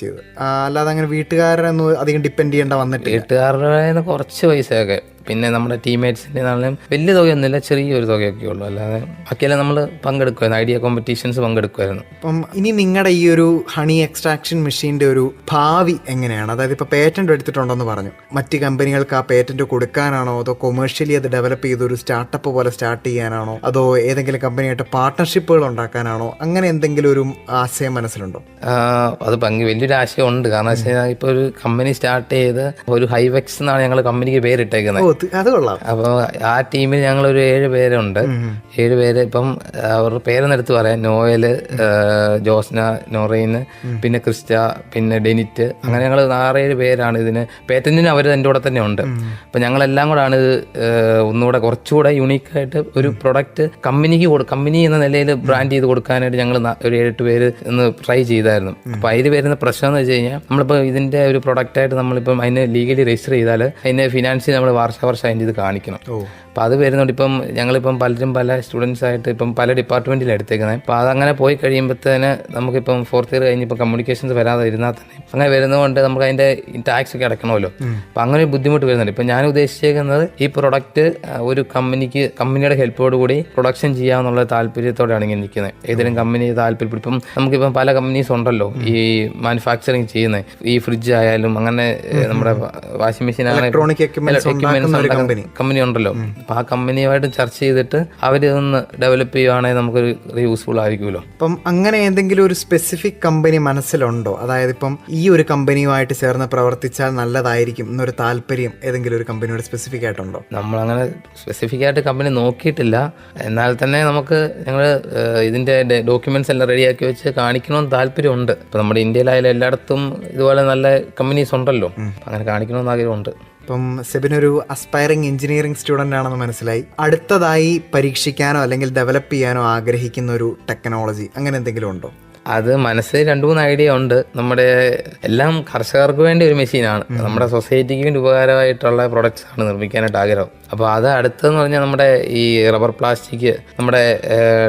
ചെയ്തത്. അല്ലാതെ അങ്ങനെ വീട്ടുകാരൊന്നും അധികം ഡിപ്പെൻഡ് ചെയ്യേണ്ട വന്നിട്ട് വീട്ടുകാരുടെ കുറച്ച് പൈസയൊക്കെ, പിന്നെ നമ്മുടെ ടീംമേറ്റ്സിൻ്റെ ആണെങ്കിലും വലിയ തുകയൊന്നുമില്ല, ചെറിയൊരു തുകയൊക്കെ ഉള്ളൂ. അല്ലാതെ ബാക്കിയെല്ലാം നമ്മൾ പങ്കെടുക്കുമായിരുന്നു, ഐഡിയ കോമ്പറ്റീഷൻസ് പങ്കെടുക്കുമായിരുന്നു. അപ്പം ഇനി നിങ്ങളുടെ ഈ ഒരു ഹണി എക്സ്ട്രാക്ഷൻ മെഷീൻ്റെ ഒരു ഭാവി എങ്ങനെയാണ്? അതായത് ഇപ്പോൾ പേറ്റന്റ് എടുത്തിട്ടുണ്ടെന്ന് പറഞ്ഞു, മറ്റ് കമ്പനികൾക്ക് ആ പേറ്റന്റ് കൊടുക്കാനാണോ, അതോ കൊമേഴ്ഷ്യലി അത് ഡെവലപ്പ് ചെയ്ത് ഒരു സ്റ്റാർട്ടപ്പ് പോലെ സ്റ്റാർട്ട് ചെയ്യാനാണോ, അതോ ഏതെങ്കിലും കമ്പനിയായിട്ട് പാർട്ട്ണർഷിപ്പുകൾ ഉണ്ടാക്കാനാണോ, അങ്ങനെ എന്തെങ്കിലും ഒരു ആശയം മനസ്സിലുണ്ടോ? അത് വലിയൊരു ആശയമുണ്ട്. കാരണം വെച്ച് കഴിഞ്ഞാൽ ഇപ്പോൾ ഒരു കമ്പനി സ്റ്റാർട്ട് ചെയ്ത് ഒരു ഹൈവെക്സ് എന്നാണ് ഞങ്ങൾ കമ്പനിക്ക് പേരിട്ടേക്കുന്നത്. അത് കൊള്ളാം. അപ്പോൾ ആ ടീമിൽ ഞങ്ങളൊരു 7 പേരുണ്ട്. 7 പേര് ഇപ്പം അവരുടെ പേരൊന്നും എടുത്ത് പറയാം. നോയല്, ജോസ്ന, നൊറൈന്, പിന്നെ ക്രിസ്റ്റ, പിന്നെ ഡെനിറ്റ്, അങ്ങനെ ഞങ്ങൾ 6-7 പേരാണ് ഇതിന്. പേറ്റന്റിന് അവർ എൻ്റെ കൂടെ തന്നെ ഉണ്ട്. അപ്പം ഞങ്ങളെല്ലാം കൂടാണ് ഇത് ഒന്നുകൂടെ കുറച്ചുകൂടെ യുണീക്കായിട്ട് ഒരു പ്രൊഡക്റ്റ് കമ്പനി എന്ന നിലയിൽ ബ്രാൻഡ് ചെയ്ത് കൊടുക്കാനായിട്ട് ഞങ്ങൾ ഒരു 7-8 പേര് ഒന്ന് ട്രൈ ചെയ്തായിരുന്നു. അപ്പോൾ അതിൽ വരുന്ന പ്രശ്നം എന്ന് വെച്ച് കഴിഞ്ഞാൽ നമ്മളിപ്പോൾ ഇതിൻ്റെ ഒരു പ്രൊഡക്റ്റായിട്ട് നമ്മളിപ്പം അതിനെ ലീഗലി രജിസ്റ്റർ ചെയ്താൽ അതിനെ ഫിനാൻഷ്യലി നമ്മൾ വർഷം അതിൻ്റെ ഇത് കാണിക്കണം. അപ്പോൾ അത് വരുന്നുണ്ട്. ഇപ്പം ഞങ്ങളിപ്പം പലരും പല സ്റ്റുഡൻസ് ആയിട്ട് ഇപ്പം പല ഡിപ്പാർട്ട്മെൻറ്റിലാണ് എടുത്തേക്കുന്നത്. അപ്പോൾ അതങ്ങനെ പോയി കഴിയുമ്പോഴത്തേന് നമുക്കിപ്പം 4th ഇയർ കഴിഞ്ഞ് ഇപ്പം കമ്മ്യൂണിക്കേഷൻസ് വരാതെ ഇരുന്നാൽ തന്നെ അങ്ങനെ വരുന്നതുകൊണ്ട് നമുക്ക് അതിൻ്റെ ടാക്സ് ഒക്കെ അടയ്ക്കണമല്ലോ. അപ്പോൾ അങ്ങനെ ഒരു ബുദ്ധിമുട്ട് വരുന്നുണ്ട്. ഇപ്പം ഞാൻ ഉദ്ദേശിച്ചേക്കുന്നത് ഈ പ്രൊഡക്റ്റ് ഒരു കമ്പനിയുടെ ഹെൽപ്പോടുകൂടി പ്രൊഡക്ഷൻ ചെയ്യാമെന്നുള്ള താല്പര്യത്തോടെയാണ് ഇങ്ങനെ നിൽക്കുന്നത്. ഏതെങ്കിലും കമ്പനി താല്പര്യപ്പെടും. ഇപ്പം നമുക്കിപ്പം പല കമ്പനീസ് ഉണ്ടല്ലോ ഈ മാനുഫാക്ചറിങ് ചെയ്യുന്നത്, ഈ ഫ്രിഡ്ജ് ആയാലും അങ്ങനെ നമ്മുടെ വാഷിംഗ് മെഷീൻ കമ്പനി ഉണ്ടല്ലോ. അപ്പോൾ ആ കമ്പനിയുമായിട്ട് ചർച്ച ചെയ്തിട്ട് അവരിതൊന്ന് ഡെവലപ്പ് ചെയ്യുവാണെങ്കിൽ നമുക്കൊരു യൂസ്ഫുൾ ആയിരിക്കുമല്ലോ. അപ്പം അങ്ങനെ എന്തെങ്കിലും ഒരു സ്പെസിഫിക് കമ്പനി മനസ്സിലുണ്ടോ? അതായത് ഇപ്പം ഈ ഒരു കമ്പനിയുമായിട്ട് ചേർന്ന് പ്രവർത്തിച്ചാൽ നല്ലതായിരിക്കും എന്നൊരു താല്പര്യം ഏതെങ്കിലും ഒരു കമ്പനിയോട് സ്പെസിഫിക് ആയിട്ടുണ്ടോ? നമ്മളങ്ങനെ സ്പെസിഫിക് ആയിട്ട് കമ്പനി നോക്കിയിട്ടില്ല. എന്നാൽ തന്നെ നമുക്ക് ഞങ്ങൾ ഇതിൻ്റെ ഡോക്യുമെന്റ്സ് എല്ലാം റെഡിയാക്കി വെച്ച് കാണിക്കണമെന്ന് താല്പര്യമുണ്ട്. ഇപ്പം നമ്മുടെ ഇന്ത്യയിലായാലും എല്ലായിടത്തും ഇതുപോലെ നല്ല കമ്പനീസ് ഉണ്ടല്ലോ, അങ്ങനെ കാണിക്കണമെന്ന് ആഗ്രഹമുണ്ട്. ഇപ്പം സെബിനൊരു അസ്പയറിംഗ് എഞ്ചിനീയറിംഗ് സ്റ്റുഡൻ്റ് ആണെന്ന് മനസ്സിലായി. അടുത്തതായി പരീക്ഷിക്കാനോ അല്ലെങ്കിൽ ഡെവലപ്പ് ചെയ്യാനോ ആഗ്രഹിക്കുന്ന ഒരു ടെക്നോളജി അങ്ങനെ എന്തെങ്കിലും ഉണ്ടോ? അത് മനസ്സിൽ 2-3 ഐഡിയ ഉണ്ട്. നമ്മുടെ എല്ലാം കർഷകർക്ക് വേണ്ടി ഒരു മെഷീനാണ്, നമ്മുടെ സൊസൈറ്റിക്ക് വേണ്ടി ഉപകാരമായിട്ടുള്ള പ്രൊഡക്ട്സ് ആണ് നിർമ്മിക്കാനായിട്ട് ആഗ്രഹം. അപ്പോൾ അത് അടുത്തെന്ന് പറഞ്ഞാൽ നമ്മുടെ ഈ റബ്ബർ പ്ലാസ്റ്റിക് നമ്മുടെ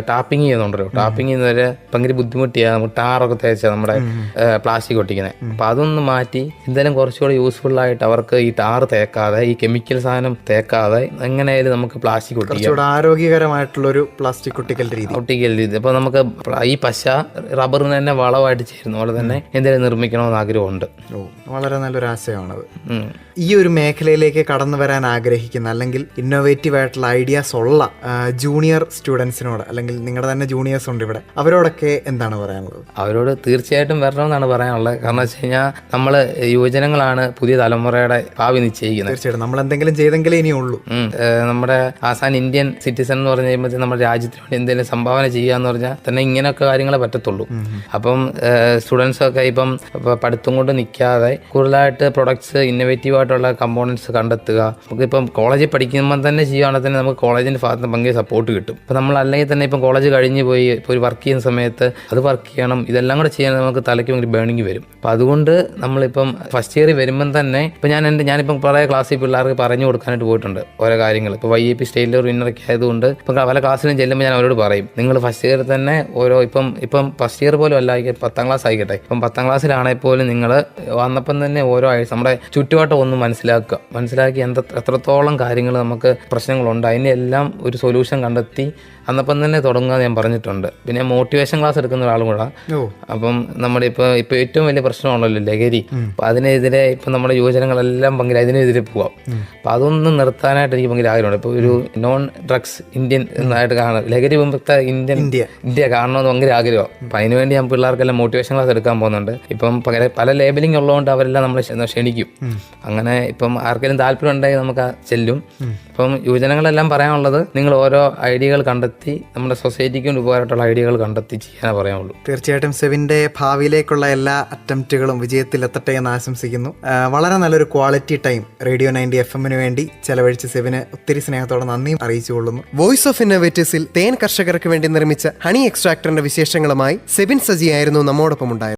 ടാപ്പിംഗ് ചെയ്യുന്നുണ്ടല്ലോ, ടാപ്പിംഗ് ചെയ്യുന്നവരെ ഭയങ്കര ബുദ്ധിമുട്ടിയാണ്. നമുക്ക് ടാറൊക്കെ തേച്ചാൽ നമ്മുടെ പ്ലാസ്റ്റിക് ഒട്ടിക്കുന്നത്. അപ്പോൾ അതൊന്ന് മാറ്റി എന്തായാലും കുറച്ചുകൂടെ യൂസ്ഫുൾ ആയിട്ട് അവർക്ക് ഈ ടാർ തേക്കാതെ ഈ കെമിക്കൽ സാധനം തേക്കാതെ എങ്ങനെയായാലും നമുക്ക് പ്ലാസ്റ്റിക് ഒട്ടിക്കാം, ആരോഗ്യകരമായിട്ടുള്ളൊരു പ്ലാസ്റ്റിക് ഒട്ടിക്കൽ രീതി. അപ്പോൾ നമുക്ക് ഈ പശ റബ്ബറിന് തന്നെ വളമായിട്ട് ചേരുന്ന പോലെ തന്നെ എന്തെങ്കിലും നിർമ്മിക്കണമെന്ന് ആഗ്രഹമുണ്ട്. വളരെ നല്ലൊരു ആശയമാണത്. ഈ ഒരു മേഖലയിലേക്ക് കടന്നു വരാൻ ആഗ്രഹിക്കുന്ന അല്ലെങ്കിൽ ഇന്നോവേറ്റീവ് ആയിട്ടുള്ള ഐഡിയാസ് ഉള്ള ജൂനിയർ സ്റ്റുഡൻസിനോട്, അല്ലെങ്കിൽ നിങ്ങളുടെ തന്നെ ജൂനിയേഴ്സ് ഉണ്ട് ഇവിടെ, അവരോടൊക്കെ എന്താണ് പറയാനുള്ളത്? അവരോട് തീർച്ചയായിട്ടും വരണമെന്നാണ് പറയാനുള്ളത്. കാരണം വെച്ച് കഴിഞ്ഞാൽ നമ്മൾ യുവജനങ്ങളാണ് പുതിയ തലമുറയുടെ ഭാവി നിശ്ചയിക്കുന്നത്. തീർച്ചയായിട്ടും നമ്മൾ എന്തെങ്കിലും ചെയ്തെങ്കിലേ ഇനിയുള്ളൂ. നമ്മുടെ ആസാൻ ഇന്ത്യൻ സിറ്റിസൺ എന്ന് പറഞ്ഞു കഴിയുമ്പോൾ നമ്മുടെ രാജ്യത്തിന് വേണ്ടി എന്തെങ്കിലും സംഭാവന ചെയ്യുക എന്ന് പറഞ്ഞാൽ തന്നെ ഇങ്ങനെയൊക്കെ കാര്യങ്ങളെ പറ്റത്തുള്ളൂ. അപ്പം സ്റ്റുഡൻസൊക്കെ ഇപ്പം പഠിത്തം കൊണ്ട് നിൽക്കാതെ കൂടുതലായിട്ട് പ്രൊഡക്ട്സ് ഇന്നോവേറ്റീവ് ആയിട്ടുള്ള കമ്പോണൻസ് കണ്ടെത്തുക. നമുക്കിപ്പം കോളേജിൽ പഠിക്കുമ്പോൾ തന്നെ ചെയ്യുകയാണെങ്കിൽ തന്നെ നമുക്ക് കോളേജിൻ്റെ ഭാഗത്ത് നിന്ന് ഭയങ്കര സപ്പോർട്ട് കിട്ടും. ഇപ്പം നമ്മൾ അല്ലെങ്കിൽ തന്നെ ഇപ്പം കോളേജ് കഴിഞ്ഞ് പോയി ഇപ്പോൾ ഒരു വർക്ക് ചെയ്യുന്ന സമയത്ത് അത് വർക്ക് ചെയ്യണം, ഇതെല്ലാം കൂടെ ചെയ്യാൻ നമുക്ക് തലയ്ക്ക് ഭയങ്കര ബേണിങ് വരും. അപ്പം അതുകൊണ്ട് നമ്മളിപ്പം ഫസ്റ്റ് ഇയർ വരുമ്പം തന്നെ ഇപ്പം ഞാനിപ്പം കുറേ ക്ലാസ്സിൽ പിള്ളേർക്ക് പറഞ്ഞു കൊടുക്കാനായിട്ട് പോയിട്ടുണ്ട് ഓരോ കാര്യങ്ങൾ. ഇപ്പോൾ YAP സ്റ്റേറ്റിൽ ഒരു വിന്നറൊക്കെ ആയതുകൊണ്ട് ഇപ്പം പല ക്ലാസ്സിലും ചെല്ലുമ്പോൾ ഞാൻ അവരോട് പറയും, നിങ്ങൾ ഫസ്റ്റ് ഇയർ തന്നെ ഓരോ ഇപ്പം ഫസ്റ്റ് ഇയർ പോലും അല്ല, 10ാം ക്ലാസ് ആയിക്കട്ടെ, ഇപ്പം 10ാം ക്ലാസ്സിലാണെങ്കിൽ പോലും നിങ്ങൾ വന്നപ്പം തന്നെ ഓരോ ആഴ്ച നമ്മുടെ ചുറ്റുവട്ടം ഒന്ന് മനസ്സിലാക്കി എത്രത്തോളം കാര്യങ്ങൾ നമുക്ക് പ്രശ്നങ്ങളുണ്ട് അതിനെല്ലാം ഒരു സൊല്യൂഷൻ കണ്ടെത്തി അന്നപ്പം തന്നെ തുടങ്ങുക ഞാൻ പറഞ്ഞിട്ടുണ്ട്. പിന്നെ മോട്ടിവേഷൻ ക്ലാസ് എടുക്കുന്ന ഒരാളും കൂടെ. അപ്പം നമ്മുടെ ഇപ്പോൾ ഏറ്റവും വലിയ പ്രശ്നമാണല്ലോ ലഹരി. അപ്പം അതിനെതിരെ ഇപ്പം നമ്മുടെ യുവജനങ്ങളെല്ലാം ഭയങ്കര അതിനെതിരെ പോവാം. അപ്പം അതൊന്നും നിർത്താനായിട്ട് എനിക്ക് ഭയങ്കര ആഗ്രഹമുണ്ട്. ഇപ്പോൾ ഒരു നോൺ ഡ്രഗ്സ് ഇന്ത്യൻ എന്നായിട്ട് കാണാം, ലഹരി വിമുക്ത ഇന്ത്യ കാണണമെന്ന് ഭയങ്കര ആഗ്രഹം. അപ്പം അതിനുവേണ്ടി ഞാൻ പിള്ളേർക്കെല്ലാം മോട്ടിവേഷൻ ക്ലാസ് എടുക്കാൻ പോകുന്നുണ്ട്. ഇപ്പം പല ലേബലിംഗ് ഉള്ളതുകൊണ്ട് അവരെല്ലാം നമ്മളെ ക്ഷണിക്കും. അങ്ങനെ ഇപ്പം ആർക്കെങ്കിലും താല്പര്യം ഉണ്ടെങ്കിൽ നമുക്ക് ചെല്ലും. അപ്പം യുവജനങ്ങളെല്ലാം പറയാനുള്ളത്, നിങ്ങൾ ഓരോ ഐഡിയകൾ കണ്ടെത്തി നമ്മുടെ സൊസൈറ്റിക്ക് ഉപകാരമായിട്ടുള്ള ഐഡിയകൾ കണ്ടെത്തി ചെയ്യാനേ പറയാനുള്ളൂ. തീർച്ചയായിട്ടും സെബിൻ്റെ ഭാവിയിലേക്കുള്ള എല്ലാ അറ്റംപ്റ്റുകളും വിജയത്തിലെത്തട്ടെ എന്ന് ആശംസിക്കുന്നു. വളരെ നല്ലൊരു ക്വാളിറ്റി ടൈം റേഡിയോ 90 FM വേണ്ടി ചെലവഴിച്ച് സെബിന് ഒത്തിരി സ്നേഹത്തോടെ നന്ദിയും അറിയിച്ചുകൊള്ളുന്നു. വോയിസ് ഓഫ് ഇന്നോവേറ്റേഴ്സിൽ തേൻ കർഷകർക്ക് വേണ്ടി നിർമ്മിച്ച ഹണി എക്സ്ട്രാക്ടറിന്റെ വിശേഷങ്ങളുമായി സെബിൻ സജി ആയിരുന്നു നമ്മോടൊപ്പം ഉണ്ടായത്.